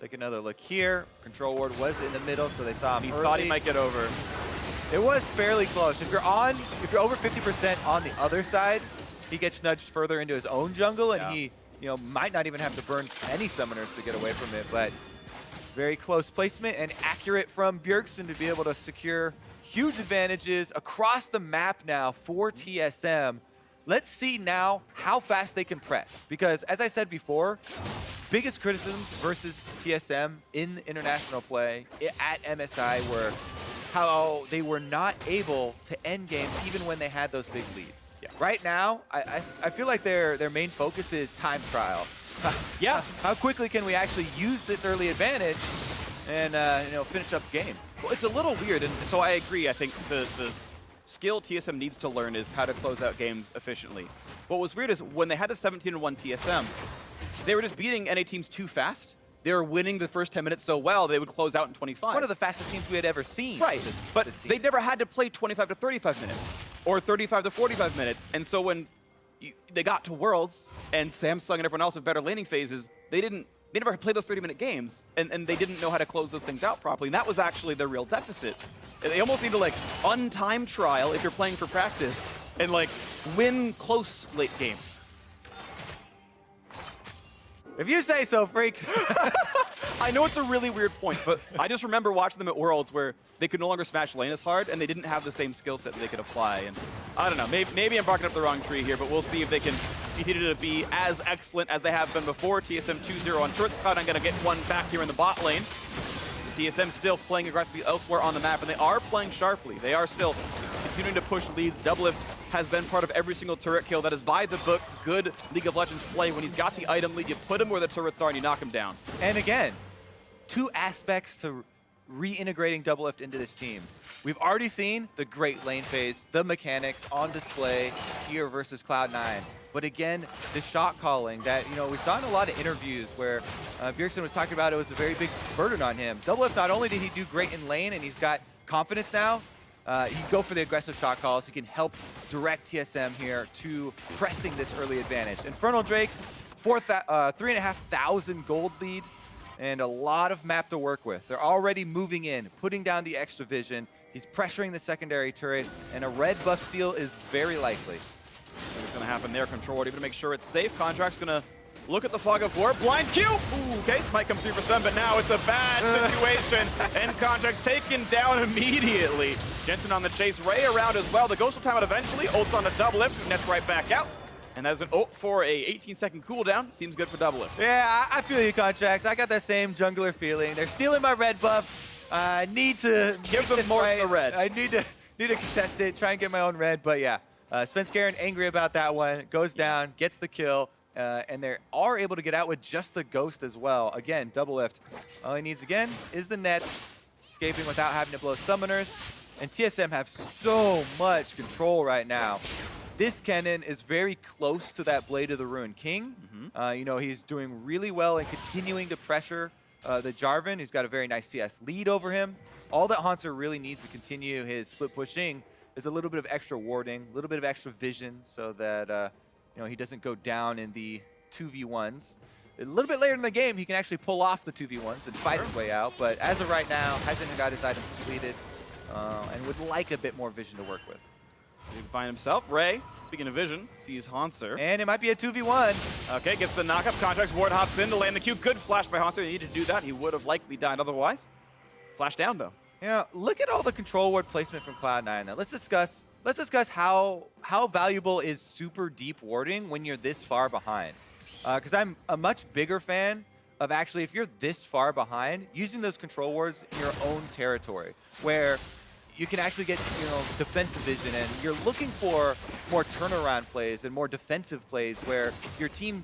Take another look here. Control ward was in the middle, so they saw him He early. thought he might get over. It was fairly close. If you're over 50% on the other side, he gets nudged further into his own jungle, and he, might not even have to burn any summoners to get away from it. But very close placement and accurate from Bjergsen to be able to secure huge advantages across the map now for TSM. Let's see now how fast they can press, because as I said before, biggest criticisms versus TSM in international play at MSI were how they were not able to end games even when they had those big leads. Yeah. Right now, I feel like their main focus is time trial. Yeah. How quickly can we actually use this early advantage and finish up the game? Well, it's a little weird, and so I agree. I think the skill TSM needs to learn is how to close out games efficiently. What was weird is when they had the 17-1 TSM, they were just beating NA teams too fast. They were winning the first 10 minutes so well, they would close out in 25. One of the fastest teams we had ever seen. Right, but they never had to play 25 to 35 minutes or 35 to 45 minutes. And so when they got to Worlds and Samsung and everyone else with better laning phases, they never played those 30-minute games, and they didn't know how to close those things out properly. And that was actually their real deficit. They almost need to untime trial if you're playing for practice and win close late games. If you say so, freak. I know it's a really weird point, but I just remember watching them at Worlds where they could no longer smash lane as hard, and they didn't have the same skill set that they could apply. And I don't know, maybe I'm barking up the wrong tree here, but we'll see if they can continue to be as excellent as they have been before. TSM 2-0 on turrets. Cloud9 going to get one back here in the bot lane. TSM still playing aggressively elsewhere on the map, and they are playing sharply. They are still continuing to push leads. Doublelift has been part of every single turret kill. That is by the book, good League of Legends play. When he's got the item lead, you put him where the turrets are and you knock him down. And again, two aspects to reintegrating Doublelift into this team. We've already seen the great lane phase, the mechanics on display here versus Cloud9. But again, the shot calling that, we saw in a lot of interviews where Bjergsen was talking about it was a very big burden on him. Doublelift, not only did he do great in lane and he's got confidence now, he can go for the aggressive shot calls. He can help direct TSM here to pressing this early advantage. Infernal Drake, 3,500 gold lead, and a lot of map to work with. They're already moving in, putting down the extra vision. He's pressuring the secondary turret, and a red buff steal is very likely. What's going to happen there? Control ward, even to make sure it's safe. Contract's going to Look at the fog of war. Blind Q! Ooh, case might come through for some, but now it's a bad situation. And Contract's taken down immediately. Jensen on the chase, Ray around as well. The Ghost will time it eventually. Ult's on a double lift, nets right back out. And that is an ult for a 18-second cooldown. Seems good for double lift. Yeah, I feel you, Contracts. I got that same jungler feeling. They're stealing my red buff. I need to Give them more of the red. I need to contest it, try and get my own red. But yeah, Svenskeren angry about that one. Goes down, gets the kill. And they are able to get out with just the Ghost as well. Again, double lift. All he needs again is the net, escaping without having to blow summoners. And TSM have so much control right now. This Kennen is very close to that Blade of the Ruined King. You know, he's doing really well and continuing to pressure the Jarvan. He's got a very nice CS lead over him. All that Hauntzer really needs to continue his split pushing is a little bit of extra warding, a little bit of extra vision so that you know, he doesn't go down in the 2v1s. A little bit later in the game, he can actually pull off the 2v1s and fight his way out. But as of right now, hasn't got his items completed and would like a bit more vision to work with. He can find himself. Ray, speaking of vision, sees Hauntzer. And it might be a 2v1. Okay, gets the knock-up. Contracts, Ward hops in to land the Q. Good flash by Hauntzer. He needed to do that. He would have likely died otherwise. Flash down, though. Yeah, look at all the control ward placement from Cloud9 now. Let's discuss how valuable is super deep warding when you're this far behind. Because I'm a much bigger fan of actually, if you're this far behind, using those control wards in your own territory, where you can actually get, you know, defensive vision, and you're looking for more turnaround plays and more defensive plays where your team,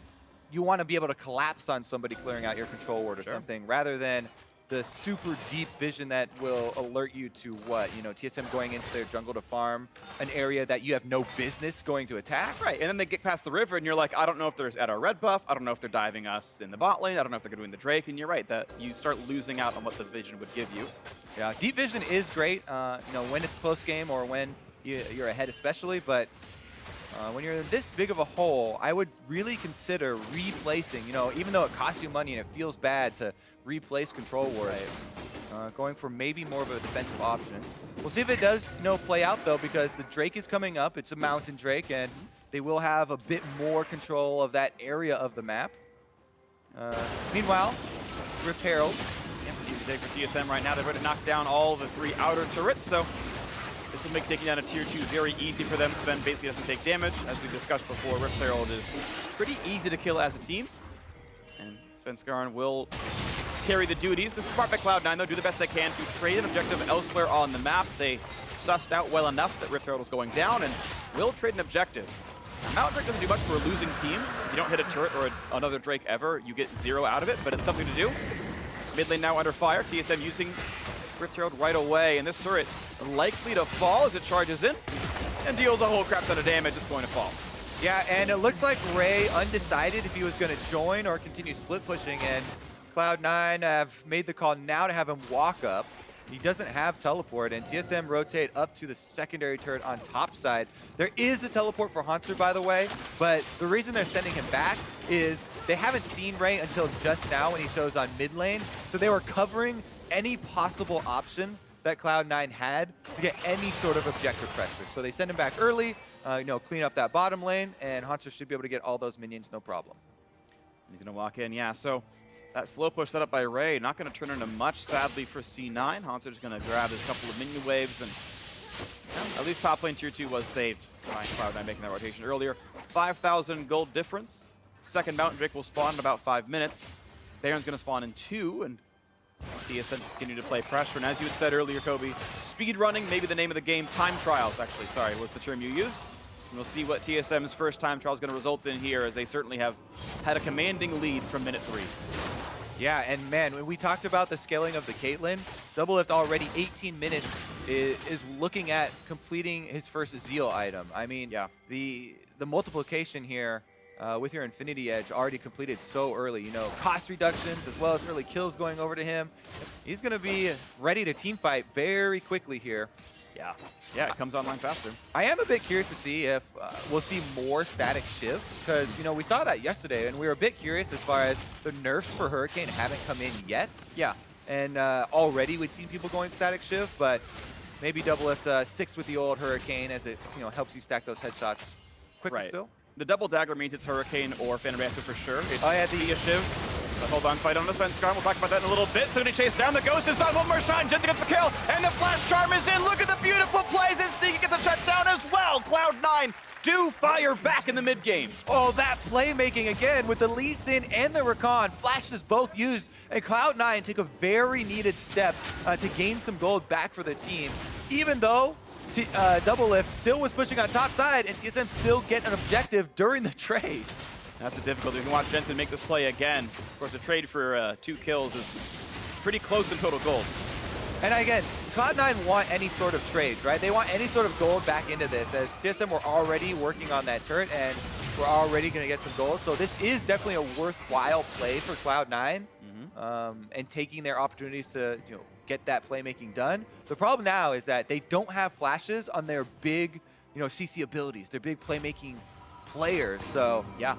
you want to be able to collapse on somebody clearing out your control ward or something, rather than the super deep vision that will alert you to what? You know, TSM going into their jungle to farm an area that you have no business going to attack. Right, and then they get past the river, and you're like, I don't know if they're at our red buff. I don't know if they're diving us in the bot lane. I don't know if they're doing the Drake. And you're right, that you start losing out on what the vision would give you. Yeah, deep vision is great, you know, when it's close game or when you're ahead especially, but when you're in this big of a hole, I would really consider replacing, you know, even though it costs you money and it feels bad to replace control wards, going for maybe more of a defensive option. We'll see if it does, you know, play out though, because the Drake is coming up. It's a mountain Drake, and they will have a bit more control of that area of the map. Meanwhile, Rift Herald. Easy take for TSM right now. They've already knocked down all the 3 outer turrets, so this will make taking down a tier 2 very easy for them. Sven basically doesn't take damage. As we discussed before, Rift Herald is pretty easy to kill as a team. And Svenskeren will carry the duties. This is smart by Cloud9, though. Do the best they can to trade an objective elsewhere on the map. They sussed out well enough that Rift Herald was going down and will trade an objective. Now, Mountain Drake doesn't do much for a losing team. If you don't hit a turret or another Drake ever, you get 0 out of it, but it's something to do. Mid lane now under fire. TSM using Rift Herald right away, and this turret likely to fall as it charges in and deals a whole crap ton of damage. It's going to fall. Yeah, and it looks like Ray undecided if he was going to join or continue split pushing, and Cloud9 have made the call now to have him walk up. He doesn't have teleport, and TSM rotate up to the secondary turret on top side. There is a teleport for Hauntzer, by the way, but the reason they're sending him back is they haven't seen Ray until just now when he shows on mid lane, so they were covering any possible option that Cloud9 had to get any sort of objective pressure. So they send him back early, you know, clean up that bottom lane, and Hauntzer should be able to get all those minions, no problem. He's going to walk in, yeah, so that slow push set up by Ray, not going to turn into much, sadly, for C9. Hauntzer going to grab his couple of minion waves, and yeah, at least top lane tier 2 was saved by Cloud9 making that rotation earlier. 5,000 gold difference. Second Mountain Drake will spawn in about 5 minutes. Baron's going to spawn in 2, and TSM continue to play pressure. And as you had said earlier, Kobe, speed running, maybe the name of the game, time trials, actually, sorry, was the term you used. And we'll see what TSM's first time trial is going to result in here, as they certainly have had a commanding lead from minute 3. Yeah, and man, when we talked about the scaling of the Caitlyn, Doublelift already 18 minutes is looking at completing his first Zeal item. I mean, yeah, the multiplication here with your Infinity Edge already completed so early. You know, cost reductions as well as early kills going over to him. He's going to be ready to team fight very quickly here. Yeah, it comes online faster. I am a bit curious to see if we'll see more static shifts, because, you know, we saw that yesterday, and we were a bit curious as far as the nerfs for Hurricane haven't come in yet. Yeah. And already we've seen people going static shift, but maybe Doublelift sticks with the old Hurricane as it, you know, helps you stack those headshots quicker still. The double dagger means it's Hurricane or Phantom Dancer for sure. It's Oh, yeah, a Shiv. But hold on, fight on the fence, Scar. We'll talk about that in a little bit. So gonna chase down the Ghost is on. One more shot. Jensen gets the kill. And the Flash Charm is in. Look at the beautiful plays. And Sneaky gets a shutdown as well. Cloud9 do fire back in the mid game. Oh, that playmaking again with the Lee Sin and the Rakan. Flashes both used, and Cloud9 take a very needed step to gain some gold back for the team. Even though Double Lift still was pushing on top side, and TSM still get an objective during the trade. That's the difficulty. You can watch Jensen make this play again. Of course, the trade for 2 kills is pretty close in total gold. And again, Cloud9 want any sort of trades, right? They want any sort of gold back into this, as TSM were already working on that turret, and we're already going to get some gold. So this is definitely a worthwhile play for Cloud9, and taking their opportunities to get that playmaking done. The problem now is that they don't have flashes on their big CC abilities, their big playmaking players. So Yeah.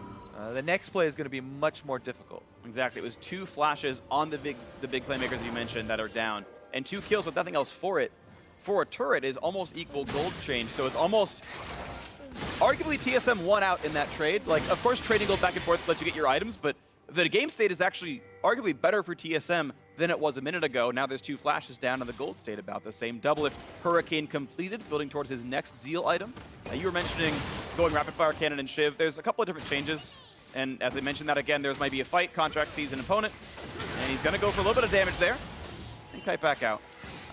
the next play is going to be much more difficult. Exactly. It was 2 flashes on the big playmakers you mentioned that are down, and 2 kills with nothing else for it. For a turret is almost equal gold change, so it's almost arguably TSM won out in that trade. Like, of course, trading gold back and forth lets you get your items, but the game state is actually arguably better for TSM than it was a minute ago. Now there's 2 flashes down, and the gold state about the same. Double Lift Hurricane completed, building towards his next Zeal item. Now, you were mentioning going rapid fire cannon and Shiv. There's a couple of different changes. And as I mentioned that again, there's might be a fight, contract sees an opponent, and he's gonna go for a little bit of damage there, and kite back out.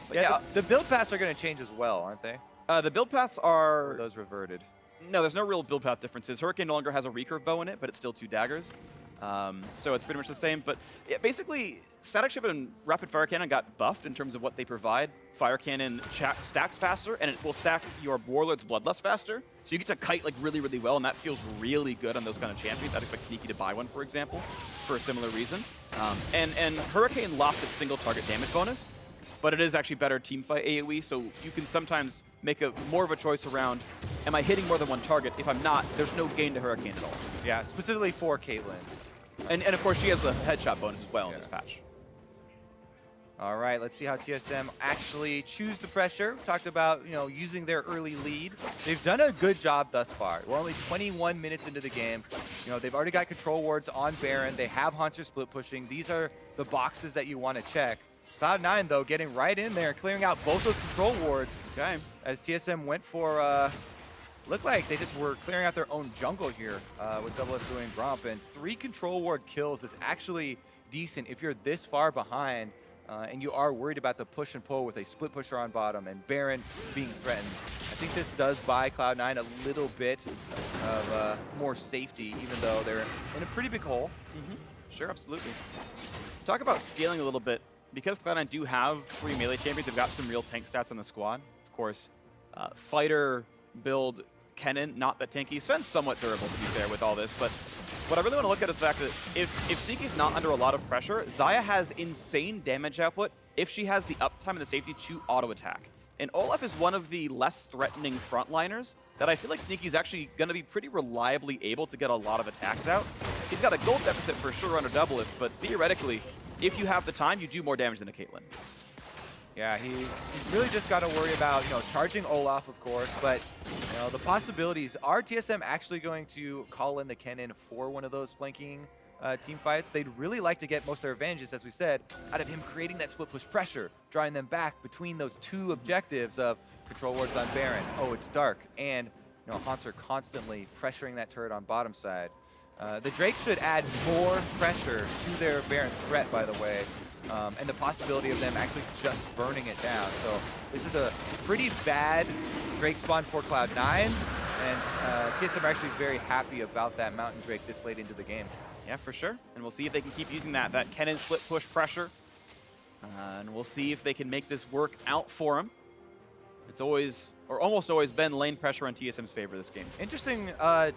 But Yeah, the build paths are going to change as well, aren't they? the build paths are... Those reverted. No, there's no real build path differences. Hurricane no longer has a recurve bow in it, but it's still 2 daggers. So it's pretty much the same. But yeah, basically, Static Shiv and Rapid Fire Cannon got buffed in terms of what they provide. Fire Cannon stacks faster, and it will stack your Warlord's Bloodlust faster. So you get to kite like really, really well, and that feels really good on those kind of champions. I'd expect Sneaky to buy one, for example, for a similar reason. And Hurricane lost its single target damage bonus, but it is actually better teamfight AoE, so you can sometimes make more of a choice around, am I hitting more than one target? If I'm not, there's no gain to Hurricane at all. Yeah, specifically for Caitlyn. And of course, she has the headshot bonus as well in this patch. All right, let's see how TSM actually choose the pressure. We talked about, using their early lead. They've done a good job thus far. We're only 21 minutes into the game. They've already got control wards on Baron. They have Haunter split pushing. These are the boxes that you want to check. Cloud9, though, getting right in there, clearing out both those control wards. Okay. As TSM went for, looked like they just were clearing out their own jungle here with Double F doing Gromp. And 3 control ward kills is actually decent if you're this far behind. And you are worried about the push and pull with a split pusher on bottom and Baron being threatened. I think this does buy Cloud9 a little bit of more safety, even though they're in a pretty big hole. Sure, absolutely. Talk about scaling a little bit. Because Cloud9 do have 3 melee champions, they've got some real tank stats on the squad. Of course, fighter build Kennen, not that tanky. Sven's somewhat durable, to be fair, with all this, but what I really want to look at is the fact that if Sneaky's not under a lot of pressure, Xayah has insane damage output if she has the uptime and the safety to auto-attack. And Olaf is one of the less threatening frontliners that I feel like Sneaky's actually going to be pretty reliably able to get a lot of attacks out. He's got a gold deficit for sure under Double Lift, but theoretically, if you have the time, you do more damage than a Caitlyn. Yeah, he's really just got to worry about, charging Olaf, of course, but, the possibilities. Are TSM actually going to call in the Kennen for one of those flanking team fights? They'd really like to get most of their advantages, as we said, out of him creating that split push pressure, drawing them back between those 2 objectives of control wards on Baron. Oh, it's dark. And, Haunts are constantly pressuring that turret on bottom side. The Drake should add more pressure to their Baron threat, by the way. And the possibility of them actually just burning it down. So this is a pretty bad Drake spawn for Cloud9, and TSM are actually very happy about that Mountain Drake this late into the game. Yeah, for sure. And we'll see if they can keep using that Kennen split push pressure. And we'll see if they can make this work out for him. It's always, or almost always, been lane pressure on TSM's favor this game. Interesting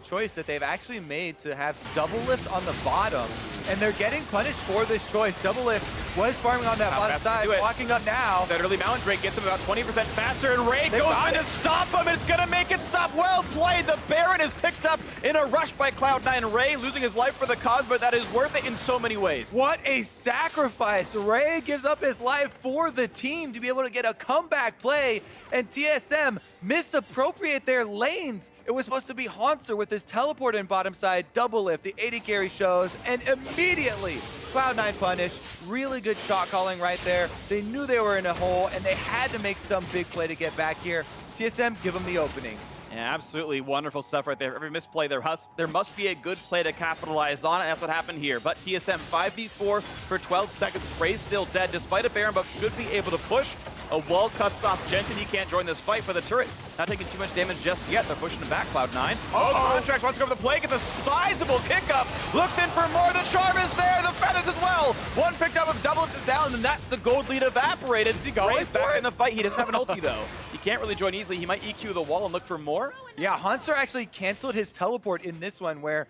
choice that they've actually made to have Double Lift on the bottom, and they're getting punished for this choice. Double Lift was farming on that bottom side, walking up now. That early Mountain Drake gets him about 20% faster, and Ray goes in to stop him, and it's going to make it stop. Well played. The Baron is picked up in a rush by Cloud9. Ray losing his life for the cause, but that is worth it in so many ways. What a sacrifice. Ray gives up his life for the team to be able to get a comeback play, and TSM TSM misappropriate their lanes. It was supposed to be Haunter with his teleport in bottom side, double lift, the AD carry shows, and immediately Cloud9 punished. Really good shot calling right there. They knew they were in a hole, and they had to make some big play to get back here. TSM, give them the opening. Yeah, absolutely wonderful stuff right there. Every misplay, there must be a good play to capitalize on, and that's what happened here. But TSM 5v4 for 12 seconds. Ray's still dead. Despite a Baron buff, should be able to push. A wall cuts off Jensen. He can't join this fight, but the turret not taking too much damage just yet. They're pushing him back, Cloud9. Contracts wants to go for the play, gets a sizable kick up. Looks in for more. The charm is there. The feathers as well. One picked up of double is down, and that's the gold lead evaporated. Is he going Ray's back in the fight. He doesn't have an ulti, though. He can't really join easily. He might EQ the wall and look for more. Yeah, Haunter actually canceled his teleport in this one where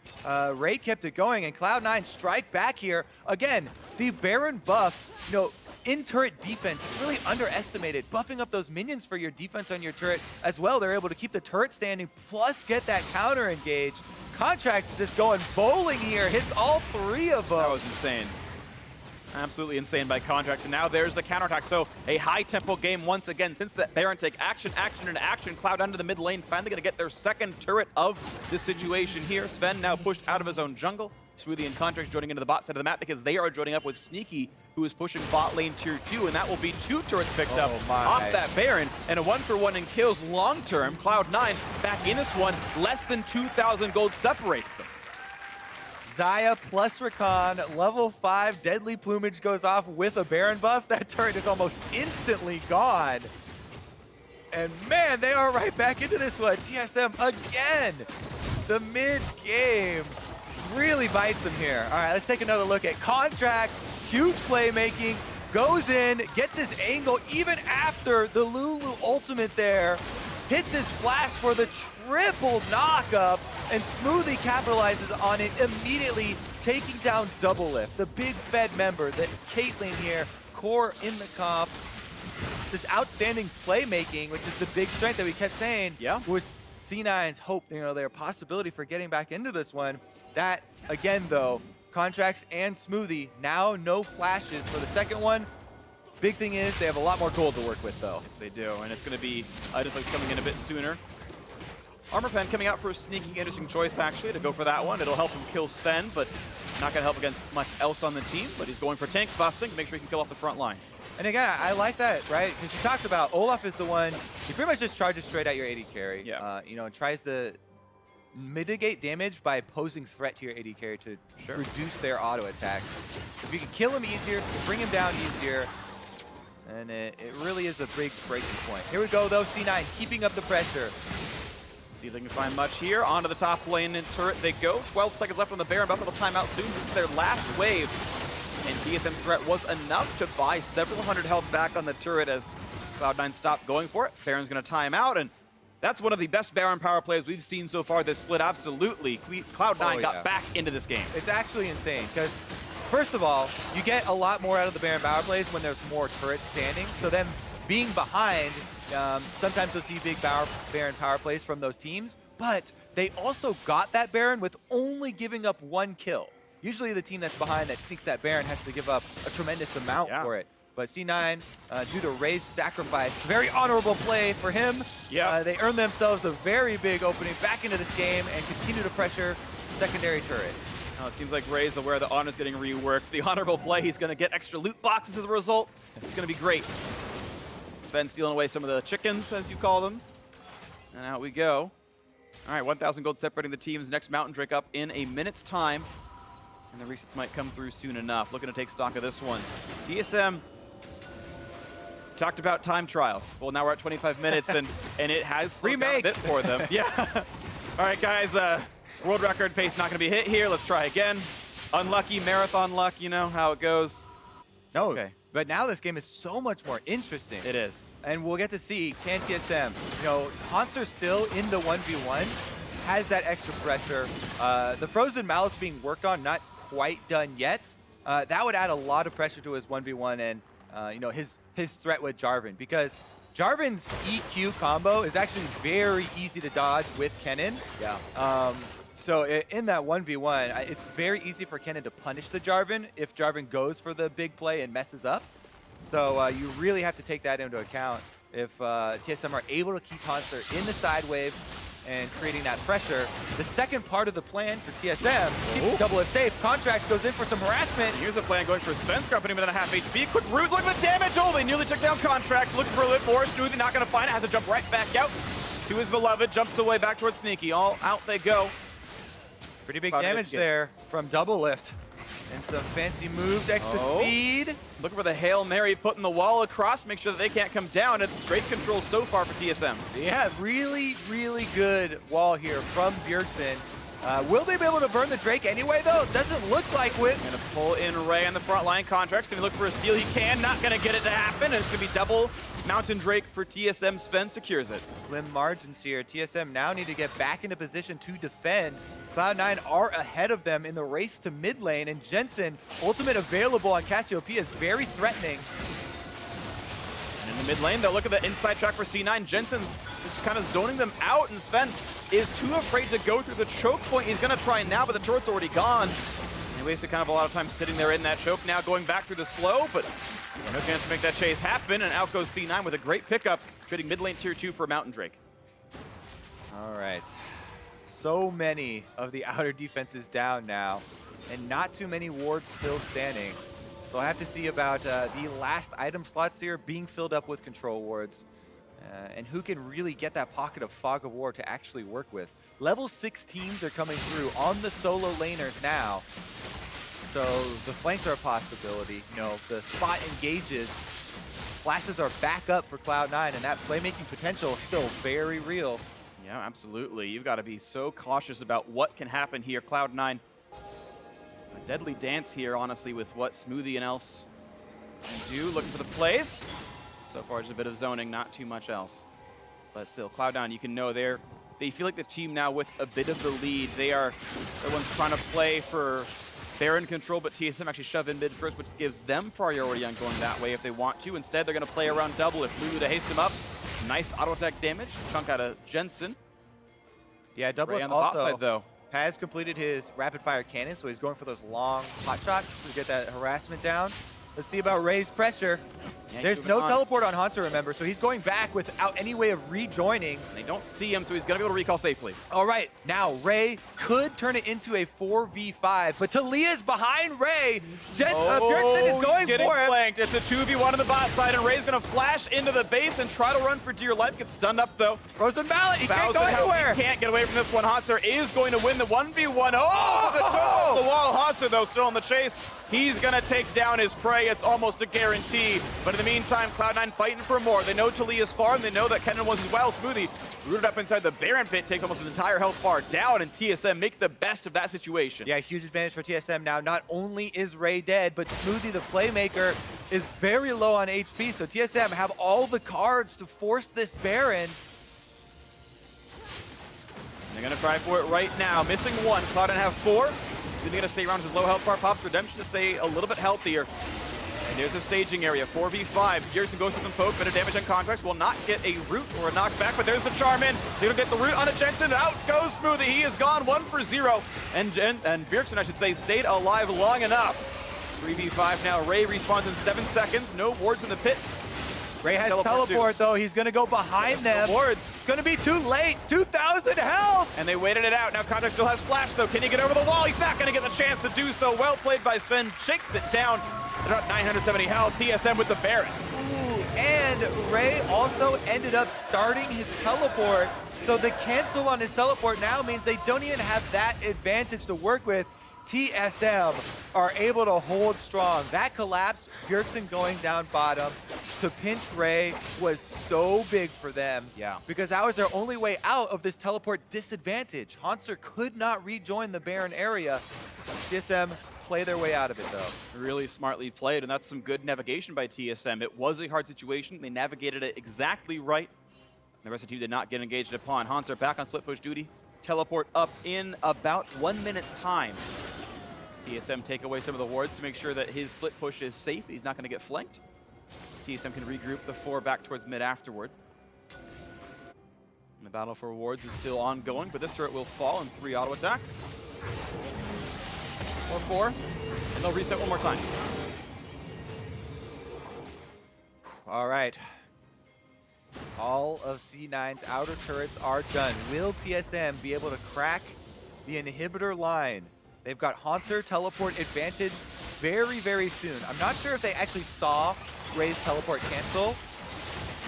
Ray kept it going, and Cloud9 strike back here. Again, the Baron buff, in turret defense, it's really underestimated. Buffing up those minions for your defense on your turret as well. They're able to keep the turret standing, plus get that counter engage. Contracts just going bowling here, hits all three of them. That was insane. Absolutely insane by Contracts, and now there's the counterattack. So a high-tempo game once again. Since the Baron take action, and action, Cloud under the mid lane, finally going to get their second turret of the situation here. Sven now pushed out of his own jungle. Smoothie and Contracts joining into the bot side of the map because they are joining up with Sneaky, who is pushing bot lane tier 2, and that will be 2 turrets picked up off that Baron, and a 1-for-1 in kills long term. Cloud9 back in this one, less than 2,000 gold separates them. Xayah plus Rakan, level 5, Deadly Plumage goes off with a Baron buff. That turret is almost instantly gone. And man, they are right back into this one. TSM again. The mid-game really bites them here. All right, let's take another look at Contracts. Huge playmaking, goes in, gets his angle even after the Lulu ultimate there. Hits his flash for the triple knockup, and Smoothie capitalizes on it immediately, taking down Double Lift, the big Fed member that Caitlyn here, core in the comp. This outstanding playmaking, which is the big strength that we kept saying, was C9's hope, their possibility for getting back into this one. That, again, though, Contracts and Smoothie, now no flashes for the second one. Big thing is they have a lot more gold to work with, though. Yes, they do, and it's going to be items coming in a bit sooner. Armor Pen coming out for a sneaky, interesting choice, actually, to go for that one. It'll help him kill Sven, but not going to help against much else on the team. But he's going for tank busting, make sure he can kill off the front line. And again, I like that, right? Because you talked about Olaf is the one, he pretty much just charges straight at your AD carry. And tries to mitigate damage by posing threat to your AD carry to reduce their auto attacks. If you can kill him easier, bring him down easier, and it really is a big breaking point. Here we go, though. C9 keeping up the pressure. See if they can find much here. Onto the top lane and turret they go. 12 seconds left on the Baron buff. It'll time out soon. This is their last wave. And TSM's threat was enough to buy several hundred health back on the turret as Cloud9 stopped going for it. Baron's going to time out, and that's one of the best Baron power plays we've seen so far this split. Absolutely. Cloud9 got back into this game. It's actually insane because, first of all, you get a lot more out of the Baron power plays when there's more turrets standing. So then being behind, sometimes you'll see big Baron power plays from those teams, but they also got that Baron with only giving up 1 kill. Usually the team that's behind that sneaks that Baron has to give up a tremendous amount for it. But C9, due to Ray's sacrifice, very honorable play for him. They earned themselves a very big opening back into this game and continue to pressure secondary turret. It seems like Ray's aware the honor's getting reworked. The honorable play, he's going to get extra loot boxes as a result. It's going to be great. Sven stealing away some of the chickens, as you call them. And out we go. All right, 1,000 gold separating the teams. Next Mountain Drake up in a minute's time. And the resets might come through soon enough. Looking to take stock of this one. TSM talked about time trials. Well, now we're at 25 minutes, and it has slowed down a bit for them. All right, guys. World record pace not going to be hit here. Let's try again. Unlucky marathon luck. You know how it goes. Okay. But now this game is so much more interesting. It is. And we'll get to see, can TSM, Haunter's still in the 1v1, has that extra pressure. The Frozen Malice being worked on, not quite done yet. That would add a lot of pressure to his 1v1 and, his threat with Jarvan, because Jarvan's EQ combo is actually very easy to dodge with Kennen. So in that 1v1, it's very easy for Kennen to punish the Jarvan if Jarvan goes for the big play and messes up. So you really have to take that into account. if TSM are able to keep Hanser in the side wave and creating that pressure. The second part of the plan for TSM, keeps double it safe. Contracts goes in for some harassment. Here's a plan going for Sven's company with a half HP. Quick root, look at the damage. Oh, they nearly took down Contracts. Looking for a little more. Smoothie not going to find it. Has to jump right back out to his beloved. Jumps away back towards Sneaky. All out they go. Pretty big damage there from double lift. And some fancy moves, extra speed. Looking for the Hail Mary, putting the wall across, make sure that they can't come down. It's great control so far for TSM. Yeah, really, really good wall here from Bjergsen. Will they be able to burn the Drake anyway, though? Doesn't look like it. Gonna pull in Ray on the front line. Contracts gonna look for a steal. He can, not gonna get it to happen. And it's gonna be double Mountain Drake for TSM. Sven secures it. Slim margins here. TSM now need to get back into position to defend. Cloud9 are ahead of them in the race to mid lane, and Jensen, ultimate available on Cassiopeia, is very threatening. And in the mid lane, they'll look at the inside track for C9. Jensen just kind of zoning them out, and Sven is too afraid to go through the choke point. He's gonna try now, but the turret's already gone. He wasted kind of a lot of time sitting there in that choke. Now going back through the slow, but no chance to make that chase happen, and out goes C9 with a great pickup, trading mid lane tier 2 for Mountain Drake. All right. So many of the outer defenses down now, and not too many wards still standing. So I have to see about the last item slots here being filled up with control wards, and who can really get that pocket of Fog of War to actually work with. Level 6 teams are coming through on the solo laners now, so the flanks are a possibility. You know, the spot engages, flashes are back up for Cloud9, and that playmaking potential is still very real. Yeah, absolutely. You've got to be so cautious about what can happen here. Cloud9, a deadly dance here, honestly, with what Smoothie and else can do. Looking for the plays. So far, just a bit of zoning, not too much else. But still, Cloud9, you can know they feel like the team now with a bit of the lead. They're ones trying to play for Baron control, but TSM actually shove in mid first, which gives them priority on going that way if they want to. Instead, they're going to play around double if Lulu to haste him up. Nice auto attack damage. Chunk out of Jensen. Yeah, double Ray on the bot side, though. Has completed his rapid fire cannon, so he's going for those long hot shots to get that harassment down. Let's see about Ray's pressure. Yeah, there's no teleport on Hunter, remember, so he's going back without any way of rejoining. They don't see him, so he's going to be able to recall safely. All right, now Ray could turn it into a 4v5, but Talia's behind Ray. Bjergsen is going getting for it. flanked. It's a 2v1 on the bot side, and Ray's going to flash into the base and try to run for dear life. Gets stunned up, though. Frozen Mallet, he can't go anywhere. He can't get away from this one. Hanser is going to win the 1v1. Oh, the toe off the wall. Hanser, though, still on the chase. He's going to take down his prey. It's almost a guarantee. But in the meantime, Cloud9 fighting for more. They know Talia's far, and they know that Kennen was as well. Smoothie rooted up inside the Baron pit, takes almost his entire health bar down, and TSM make the best of that situation. Yeah, huge advantage for TSM now. Not only is Ray dead, but Smoothie, the playmaker, is very low on HP, so TSM have all the cards to force this Baron. They're going to try for it right now. Missing one. Cloud9 have 4. He's going to stay around his low health bar. Pops Redemption to stay a little bit healthier. And there's a staging area, 4v5. Gearson goes for some poke, bit of damage on Contracts. Will not get a root or a knockback, but there's the charm in. They're going to get the root on a Jensen. Out goes Smoothie. He is gone 1 for 0. And Bjergsen, I should say, stayed alive long enough. 3v5 now. Ray respawns in 7 seconds. No wards in the pit. Ray has teleport though. He's going to go behind them. Wards. It's going to be too late. 2,000 health. And they waited it out. Now Contract still has flash though. Can he get over the wall? He's not going to get the chance to do so. Well played by Sven. Shakes it down. They're at 970 health. TSM with the Baron. Ooh, and Ray also ended up starting his teleport. So the cancel on his teleport now means they don't even have that advantage to work with. TSM are able to hold strong. That collapse, Bjergsen going down bottom to pinch Ray was so big for them. Yeah. Because that was their only way out of this teleport disadvantage. Hanser could not rejoin the Baron area. TSM play their way out of it though. Really smartly played, and that's some good navigation by TSM. It was a hard situation. They navigated it exactly right. The rest of the team did not get engaged upon. Hanser back on split push duty. Teleport up in about 1 minute's time. TSM take away some of the wards to make sure that his split push is safe. He's not going to get flanked. TSM can regroup the 4 back towards mid afterward. And the battle for wards is still ongoing, but this turret will fall in 3 auto attacks. Or 4, and they'll reset one more time. All right. All of C9's outer turrets are done. Will TSM be able to crack the inhibitor line? They've got Haunter teleport advantage very, very soon. I'm not sure if they actually saw Ray's teleport cancel,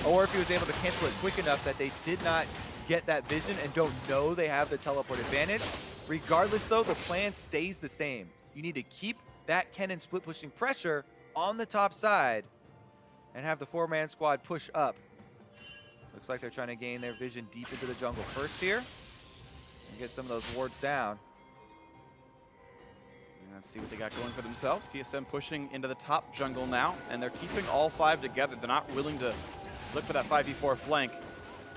or if he was able to cancel it quick enough that they did not get that vision and don't know they have the teleport advantage. Regardless though, the plan stays the same. You need to keep that cannon split pushing pressure on the top side and have the 4-man squad push up. Looks like they're trying to gain their vision deep into the jungle first here and get some of those wards down. Let's see what they got going for themselves. TSM pushing into the top jungle now, and they're keeping all 5 together. They're not willing to look for that 5v4 flank.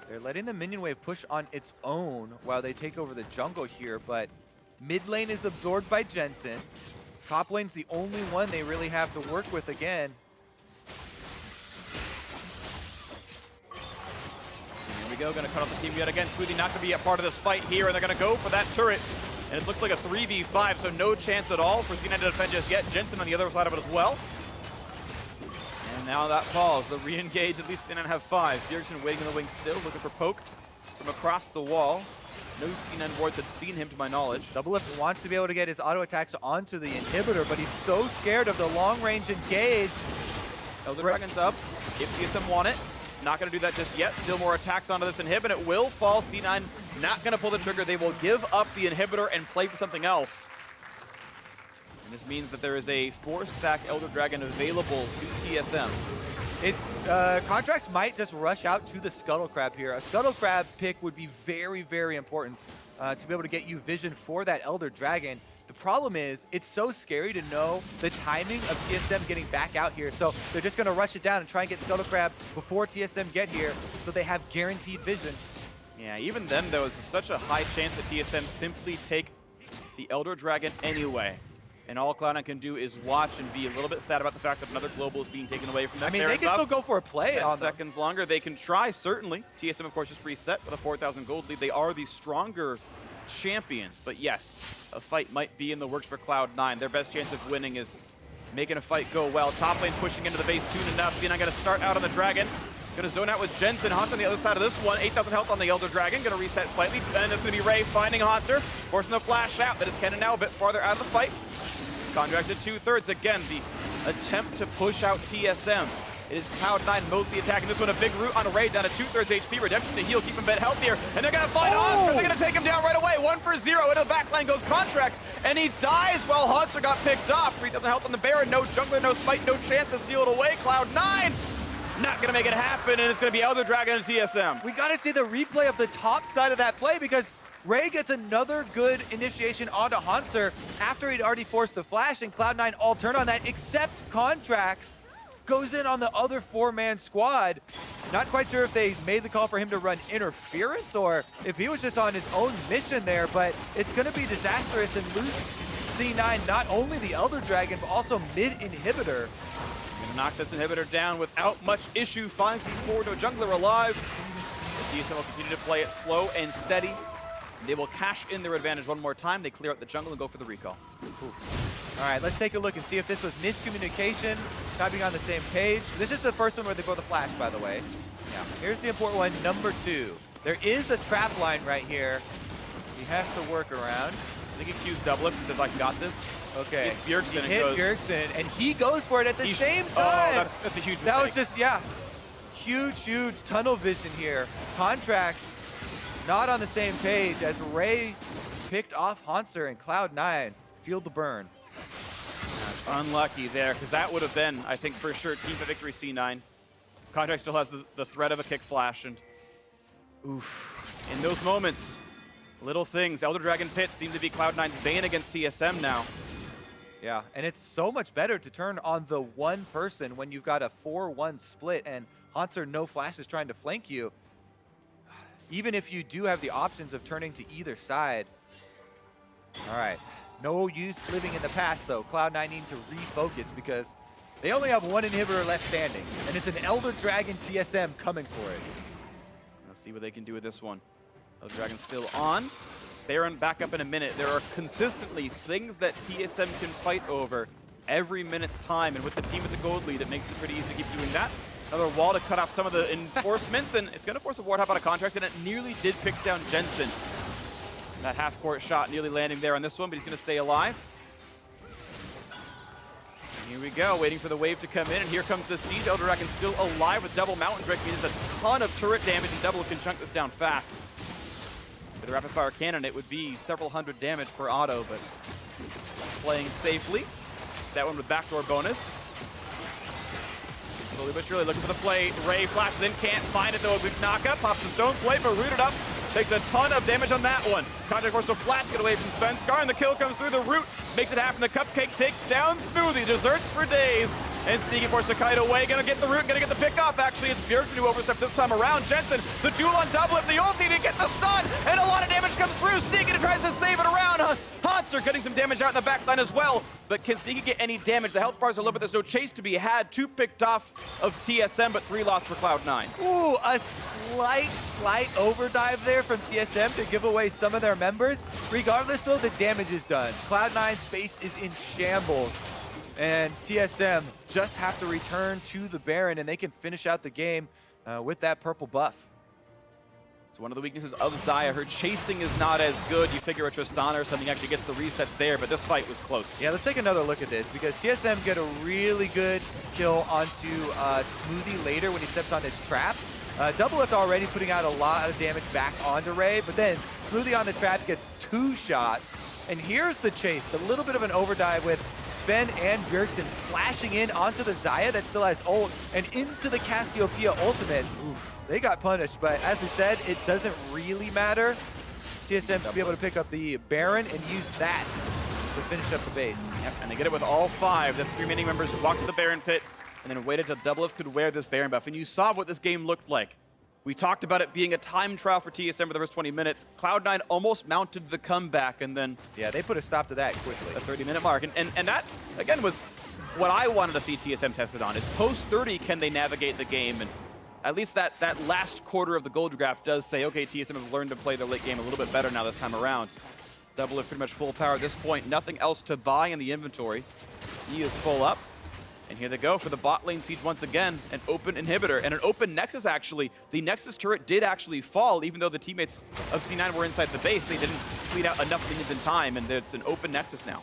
They're letting the minion wave push on its own while they take over the jungle here, but mid lane is absorbed by Jensen. Top lane's the only one they really have to work with again. Here we go, gonna cut off the team yet again. Smoothie not gonna be a part of this fight here, and they're gonna go for that turret. And it looks like a 3v5, so no chance at all for C9 to defend just yet. Jensen on the other side of it as well. And now that falls. The re-engage, at least C9 have 5. Bjergsen waiting in the wings still, looking for poke from across the wall. No C9 wards have seen him to my knowledge. Doublelift wants to be able to get his auto attacks onto the inhibitor, but he's so scared of the long range engage. Elder Dragon's up, if TSM want it. Not going to do that just yet. Still more attacks onto this inhibitor. It will fall. C9 not going to pull the trigger. They will give up the inhibitor and play for something else. And this means that there is a 4-stack Elder Dragon available to TSM. It's Contracts might just rush out to the Scuttle Crab here. A Scuttle Crab pick would be very, very important to be able to get you vision for that Elder Dragon. The problem is, it's so scary to know the timing of TSM getting back out here, so they're just going to rush it down and try and get Scuttle Crab before TSM get here, so they have guaranteed vision. Yeah, even then, though, it's such a high chance that TSM simply take the Elder Dragon anyway. And all Cloud9 can do is watch and be a little bit sad about the fact that another global is being taken away from them. I mean, they can still go for a play 10 on them. seconds longer. They can try, certainly. TSM, of course, just reset with a 4,000 gold lead. They are the stronger champions, but yes, a fight might be in the works for Cloud9. Their best chance of winning is making a fight go well. Top lane pushing into the base soon enough. C9 going to start out on the Dragon. Going to zone out with Jensen. Haunter on the other side of this one. 8,000 health on the Elder Dragon. Going to reset slightly. And it's going to be Ray finding Haunter. Forcing the flash out. That is Kennen now a bit farther out of the fight. Contracts at 2/3. Again, the attempt to push out TSM. It is Cloud9 mostly attacking this one. A big root on Ray down to 2/3 HP. Redemption to heal, keep him a bit healthier. And they're going to fight on. They're going to take him down right away. 1 for 0. Into the back line goes Contracts. And he dies while Haunter got picked off. 3,000 health on the Baron. No jungler, no smite, no chance to steal it away. Cloud9 not going to make it happen. And it's going to be Elder Dragon and TSM. We got to see the replay of the top side of that play because Ray gets another good initiation onto Haunter after he'd already forced the flash, and Cloud9 all turn on that, except Contracts goes in on the other 4-man squad. Not quite sure if they made the call for him to run interference or if he was just on his own mission there, but it's going to be disastrous and lose C9 not only the Elder Dragon, but also mid-inhibitor. Gonna knock this inhibitor down without much issue. Finds these forward to a jungler alive. The TSM will continue to play it slow and steady. They will cash in their advantage one more time. They clear out the jungle and go for the recall. All right, let's take a look and see if this was miscommunication, not being on the same page. This is the first one where they go the flash, by the way. Yeah. Here's the important one, number 2. There is a trap line right here he has to work around. I think he cues double it and says, I got this. Okay, He hit Bjergsen he hit Bjergsen, and he goes for it at the same time. Oh, that's a huge mistake. That was just, yeah, huge tunnel vision here. Contracts not on the same page as Ray picked off Haunter, and Cloud9 feel the burn. Unlucky there, because that would have been, I think, for sure, team for victory C9. Contract still has the threat of a kick flash, and oof. In those moments, little things. Elder Dragon Pits seem to be Cloud9's bane against TSM now. Yeah, and it's so much better to turn on the one person when you've got a 4-1 split and Haunter no flash is trying to flank you. Even if you do have the options of turning to either side. All right, no use living in the past though. Cloud9 need to refocus because they only have one inhibitor left standing, and it's an Elder Dragon TSM coming for it. Let's see what they can do with this one. Elder Dragon still on. Baron back up in a minute. There are consistently things that TSM can fight over every minute's time, and with the team with the gold lead, it makes it pretty easy to keep doing that. Another wall to cut off some of the enforcements, and it's going to force a ward hop out of contract, and it nearly did pick down Jensen. That half-court shot nearly landing there on this one, but he's going to stay alive. And here we go, waiting for the wave to come in, and here comes the siege. Elder Dragon still alive with double Mountain Drake. Means a ton of turret damage, and double can chunk this down fast. With a rapid-fire cannon, it would be several hundred damage per auto, but playing safely. That one with backdoor bonus. Slowly but surely looking for the play. Ray flashes in, can't find it though. A big knockup, pops the stone plate, but rooted up. Takes a ton of damage on that one. Contact force to flash, get away from Sven. Scar, and the kill comes through the root. Makes it happen. The cupcake takes down Smoothie. Desserts for days. And Sneaky force to kite away. Gonna get the root, gonna get the pick off. Actually, it's Bjergsen who overstepped this time around. Jensen, the duel on double if the ulti, they get the stun, and a lot of damage comes through. Sneaky tries to save it around. Hanser getting some damage out in the backline as well. But can Sneaky get any damage? The health bars are low, but there's no chase to be had. 2 picked off of TSM, but 3 lost for Cloud9. Ooh, a slight overdive there from TSM to give away some of their members. Regardless, though, the damage is done. Cloud9's base is in shambles. And TSM just have to return to the Baron, and they can finish out the game with that purple buff. It's one of the weaknesses of Xayah. Her chasing is not as good. You figure a Tristana or something actually gets the resets there, but this fight was close. Yeah, let's take another look at this, because TSM get a really good kill onto Smoothie later when he steps on his trap. Doublelift already putting out a lot of damage back onto Ray, but then Smoothie on the trap gets 2 shots. And here's the chase, a little bit of an overdive with Sven and Bjergsen flashing in onto the Xayah that still has ult and into the Cassiopeia ultimate. Oof, they got punished, but as we said, it doesn't really matter. TSM should be able to pick up the Baron and use that to finish up the base. Yep, and they get it with all 5. The 3 remaining members walked to the Baron pit and then waited till Doublelift could wear this Baron buff. And you saw what this game looked like. We talked about it being a time trial for TSM for the first 20 minutes. Cloud9 almost mounted the comeback, and then... Yeah, they put a stop to that quickly. A 30-minute mark. And that, again, was what I wanted to see TSM tested on, is post-30, can they navigate the game? And at least that last quarter of the gold graph does say, okay, TSM have learned to play their late game a little bit better now this time around. Doublelift pretty much full power at this point. Nothing else to buy in the inventory. He is full up. And here they go for the bot lane siege once again. An open inhibitor and an open Nexus, actually. The Nexus turret did actually fall, even though the teammates of C9 were inside the base. They didn't clean out enough minions in time, and it's an open Nexus now.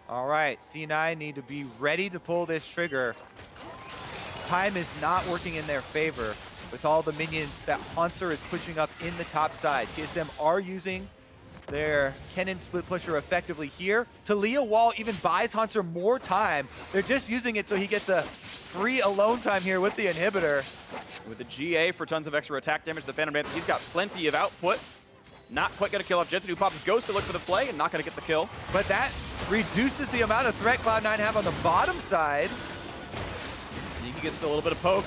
All right, C9 need to be ready to pull this trigger. Time is not working in their favor with all the minions that Hanser is pushing up in the top side. TSM are using their Kennen split pusher effectively here. Talia Wall even buys Hanser more time. They're just using it so he gets a free alone time here with the inhibitor. With the GA for tons of extra attack damage, the Phantom Dancer, he's got plenty of output. Not quite going to kill off Jensen, who pops Ghost to look for the play and not going to get the kill. But that reduces the amount of threat Cloud9 have on the bottom side. Sneaky gets a little bit of poke.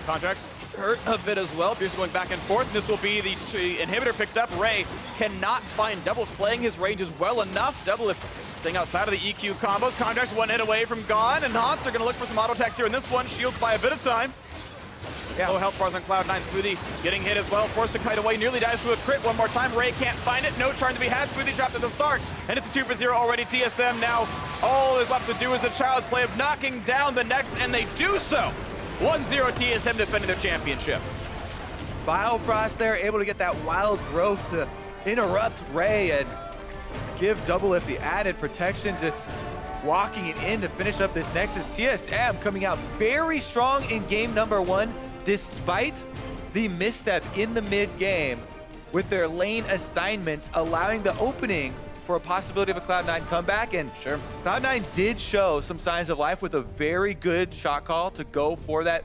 Contracts hurt a bit as well. Bjergsen going back and forth. This will be the inhibitor picked up. Ray cannot find Double playing his ranges well enough. Double staying outside of the EQ combos. Contracts 1 hit away from gone, and Hans are going to look for some auto attacks here in this one. Shields by a bit of time. Yeah. Low health bars on Cloud9. Smoothie getting hit as well. Forced to kite away. Nearly dies to a crit one more time. Ray can't find it. No charm to be had. Smoothie trapped at the start. And it's a 2 for 0 already. TSM now all is left to do is a child's play of knocking down the Nexus, and they do so. 1-0 TSM defending their championship. Biofrost there, able to get that wild growth to interrupt Ray and give Doublelift the added protection, just walking it in to finish up this Nexus. TSM coming out very strong in game number 1, despite the misstep in the mid-game with their lane assignments, allowing the opening for a possibility of a Cloud9 comeback. And sure, Cloud9 did show some signs of life with a very good shot call to go for that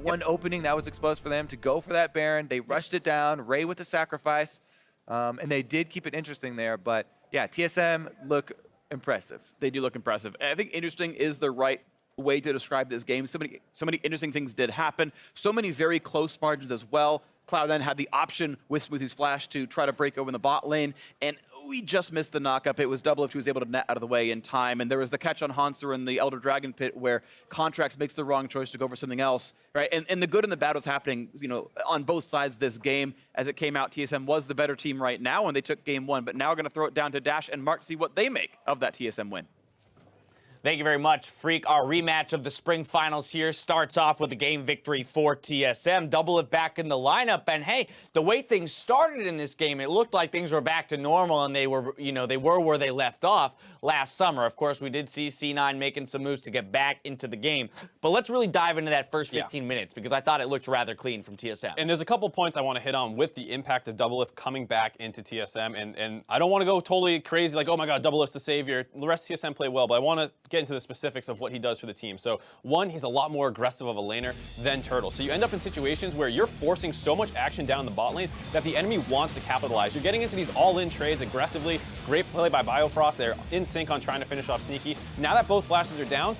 one opening that was exposed for them, to go for that Baron. They rushed it down, Ray with the sacrifice, and they did keep it interesting there. But yeah, TSM look impressive. They do look impressive. I think interesting is the right way to describe this game. So many interesting things did happen. So many very close margins as well. Cloud9 had the option with Smoothie's flash to try to break open the bot lane, and we just missed the knockup. It was Doublelift who was able to net out of the way in time, and there was the catch on Hanser in the Elder Dragon pit where Contracts makes the wrong choice to go for something else, right? And the good and the bad was happening, you know, on both sides this game. As it came out, TSM was the better team right now, and they took game 1, but now we're going to throw it down to Dash and Mark to see what they make of that TSM win. Thank you very much, Freak. Our rematch of the spring finals here starts off with a game victory for TSM. Doublelift back in the lineup, and hey, the way things started in this game, it looked like things were back to normal, and they were, they were where they left off last summer. Of course, we did see C9 making some moves to get back into the game, but let's really dive into that first 15 minutes because I thought it looked rather clean from TSM. And there's a couple points I want to hit on with the impact of Doublelift coming back into TSM, and I don't want to go totally crazy like, oh my god, Doublelift's the savior. The rest of TSM play well, but I want to get into the specifics of what he does for the team. So one, he's a lot more aggressive of a laner than Turtle. So you end up in situations where you're forcing so much action down the bot lane that the enemy wants to capitalize. You're getting into these all-in trades aggressively. Great play by Biofrost. They're in sync on trying to finish off Sneaky. Now that both flashes are down,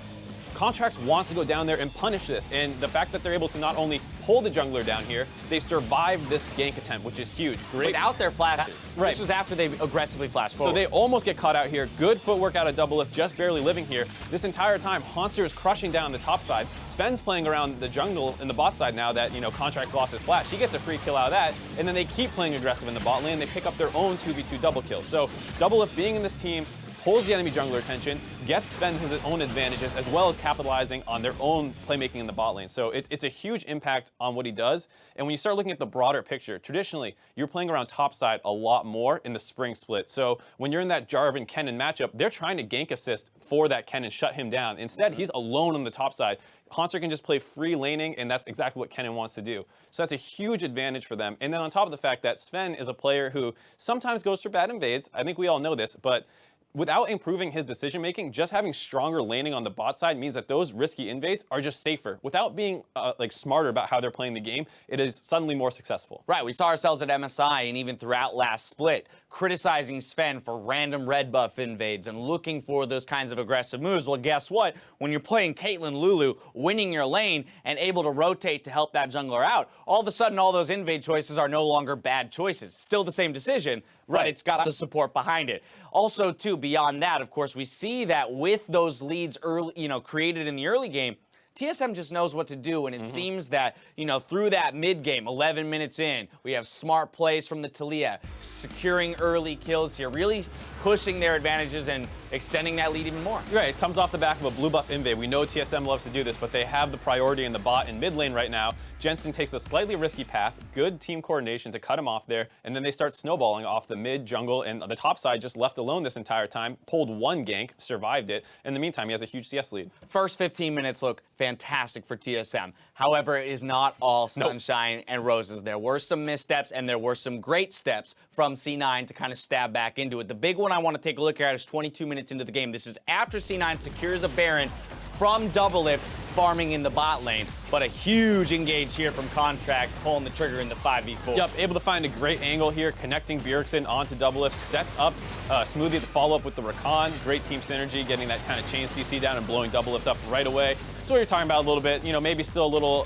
Contracts wants to go down there and punish this, and the fact that they're able to not only hold the jungler down here, they survived this gank attempt, which is huge. Great. Without their flashes. Right. This was after they aggressively flashed forward. So they almost get caught out here. Good footwork out of Doublelift, just barely living here. This entire time, Haunter is crushing down the top side. Sven's playing around the jungle in the bot side now that, Contracts lost his flash. He gets a free kill out of that, and then they keep playing aggressive in the bot lane. They pick up their own 2v2 double kill. So Doublelift being in this team pulls the enemy jungler attention, gets Sven his own advantages, as well as capitalizing on their own playmaking in the bot lane. So it's a huge impact on what he does. And when you start looking at the broader picture, traditionally, you're playing around topside a lot more in the spring split. So when you're in that Jarvan-Kennen matchup, they're trying to gank assist for that Kennen, shut him down. Instead, he's alone on the top side. Haunter can just play free laning, and that's exactly what Kennen wants to do. So that's a huge advantage for them. And then on top of the fact that Sven is a player who sometimes goes for bad invades, I think we all know this, but without improving his decision-making, just having stronger laning on the bot side means that those risky invades are just safer. Without being smarter about how they're playing the game, it is suddenly more successful. Right, we saw ourselves at MSI and even throughout last split, criticizing Sven for random red buff invades and looking for those kinds of aggressive moves. Well, guess what? When you're playing Caitlyn Lulu, winning your lane and able to rotate to help that jungler out, all of a sudden all those invade choices are no longer bad choices. Still the same decision, but it's got the support behind it. Also, too, beyond that, of course, we see that with those leads early, created in the early game, TSM just knows what to do, and it seems that, through that mid-game, 11 minutes in, we have smart plays from the Taliyah, securing early kills here, really pushing their advantages and extending that lead even more. Right, it comes off the back of a blue buff invade. We know TSM loves to do this, but they have the priority in the bot and mid lane right now. Jensen takes a slightly risky path, good team coordination to cut him off there, and then they start snowballing off the mid jungle, and the top side just left alone this entire time, pulled one gank, survived it. In the meantime, he has a huge CS lead. First 15 minutes look fantastic for TSM. However, it is not all sunshine and roses. There were some missteps, and there were some great steps from C9 to kind of stab back into it. The big one I want to take a look at is 22 minutes into the game. This is after C9 secures a Baron from Doublelift, farming in the bot lane, but a huge engage here from Contracts, pulling the trigger in the 5v4. Yep, able to find a great angle here, connecting Bjergsen onto Doublelift, sets up Smoothie to follow up with the Rakan. Great team synergy, getting that kind of chain CC down and blowing Doublelift up right away. So what you're talking about a little bit, maybe still a little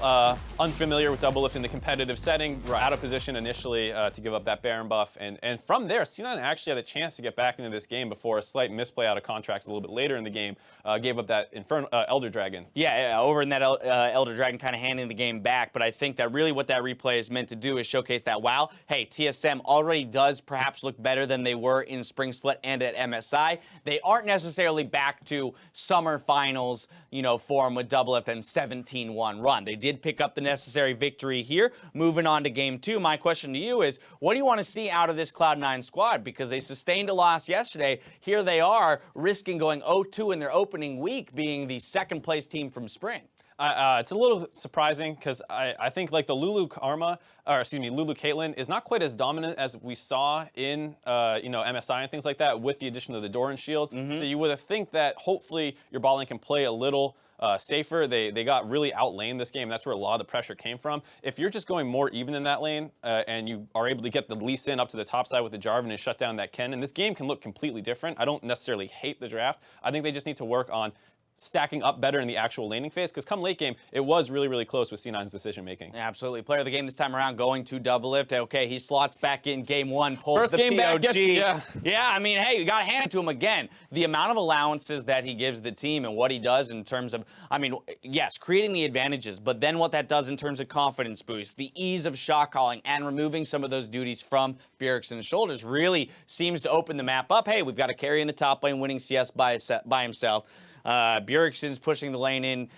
unfamiliar with Doublelift in the competitive setting, out of position initially to give up that Baron buff. And from there, C9 actually had a chance to get back into this game before a slight misplay out of Contracts a little bit later in the game, gave up that Elder Dragon. Yeah, over in that Elder Dragon kind of handing the game back, but I think that really what that replay is meant to do is showcase that, wow, hey, TSM already does perhaps look better than they were in Spring Split and at MSI. They aren't necessarily back to summer finals, form with Doublelift and 17-1 run. They did pick up the necessary victory here. Moving on to game 2, my question to you is, what do you want to see out of this Cloud9 squad? Because they sustained a loss yesterday. Here they are, risking going 0-2 in their opening week, being the second place team from Spring. It's a little surprising because I think like the Lulu Caitlyn is not quite as dominant as we saw in MSI and things like that with the addition of the Doran shield. So you would think that hopefully your bot lane can play a little safer. They got really outlaned this game. That's where a lot of the pressure came from. If you're just going more even in that lane and you are able to get the Lee Sin up to the top side with the Jarvan and shut down that Ken, and this game can look completely different. I don't necessarily hate the draft. I think they just need to work on stacking up better in the actual laning phase, because come late game, it was really, really close with C9's decision making. Absolutely. Player of the game this time around going to Doublelift. Okay, he slots back in game 1, pulls First the game POG. back, Yeah, I mean, hey, you got to hand it to him again. The amount of allowances that he gives the team and what he does in terms of, yes, creating the advantages, but then what that does in terms of confidence boost, the ease of shot calling, and removing some of those duties from Bjergsen's shoulders really seems to open the map up. Hey, we've got a carry in the top lane winning CS by himself. Bjergsen's pushing the lane in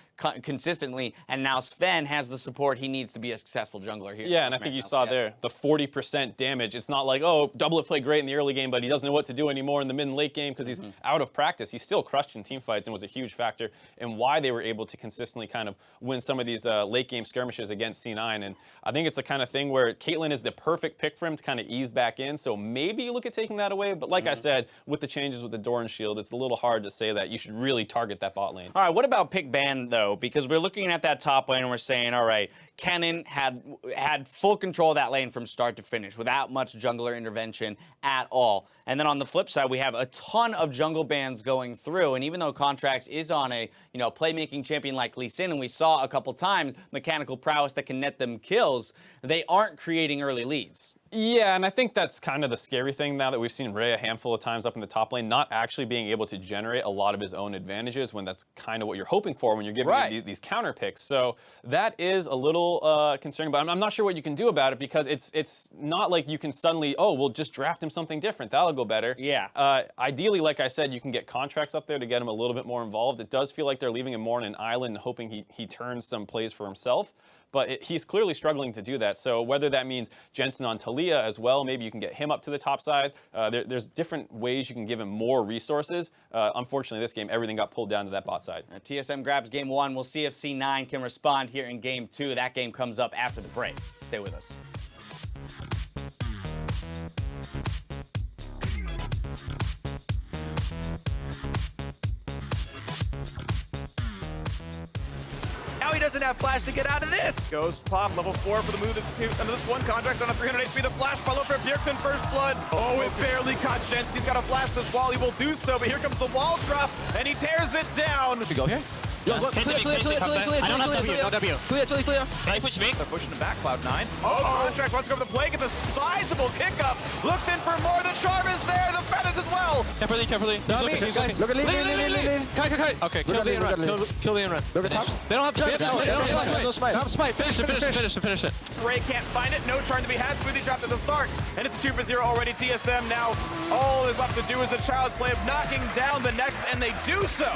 consistently, and now Sven has the support he needs to be a successful jungler here. Yeah, and I think you saw there the 40% damage. It's not like, oh, Doublelift played great in the early game, but he doesn't know what to do anymore in the mid and late game because he's out of practice. He still crushed in team fights and was a huge factor in why they were able to consistently kind of win some of these late game skirmishes against C9. And I think it's the kind of thing where Caitlyn is the perfect pick for him to kind of ease back in. So maybe you look at taking that away. But like I said, with the changes with the Doran shield, it's a little hard to say that you should really target that bot lane. All right, what about pick ban, though? Because we're looking at that top lane and we're saying, all right, Kennen had full control of that lane from start to finish without much jungler intervention at all. And then on the flip side, we have a ton of jungle bans going through. And even though Contracts is on a playmaking champion like Lee Sin, and we saw a couple times mechanical prowess that can net them kills, they aren't creating early leads. Yeah, and I think that's kind of the scary thing now that we've seen Ray a handful of times up in the top lane, not actually being able to generate a lot of his own advantages when that's kind of what you're hoping for when you're giving him these counter picks. So that is a little concerning, but I'm not sure what you can do about it because it's not like you can suddenly, oh, we'll just draft him something different. That'll go better. Yeah. Ideally, like I said, you can get Contracts up there to get him a little bit more involved. It does feel like they're leaving him more on an island, hoping he turns some plays for himself. But he's clearly struggling to do that. So whether that means Jensen on Talia as well, maybe you can get him up to the top side. There's different ways you can give him more resources. Unfortunately, this game, everything got pulled down to that bot side. TSM grabs game 1. We'll see if C9 can respond here in game 2. That game comes up after the break. Stay with us. Now he doesn't have flash to get out of this. Ghost pop, level 4 for the move. And this one Contract on a 300 HP. The flash follow for Bjergsen, first blood. Oh, it barely caught Jensen. He's got to flash this wall. He will do so, but here comes the wall drop, and he tears it down. We go here. Yo, clear. I don't have W, no W. Clear. Can you push me? They're pushing him back, Cloud9. Contract wants to go for the play, gets a sizable kick up. Looks in for more, the charm is there, the feathers as well. Carefully. He's looking. Look at leave. Kite. Okay, kill the and run. Kill the and run. Look at top. They don't have charm. No smite. Finish it. Ray can't find it, no charm to be had. Smoothie dropped at the start, and it's a 2-for-0 already. TSM now, all is left to do is a child's play of knocking down the next, and they do so.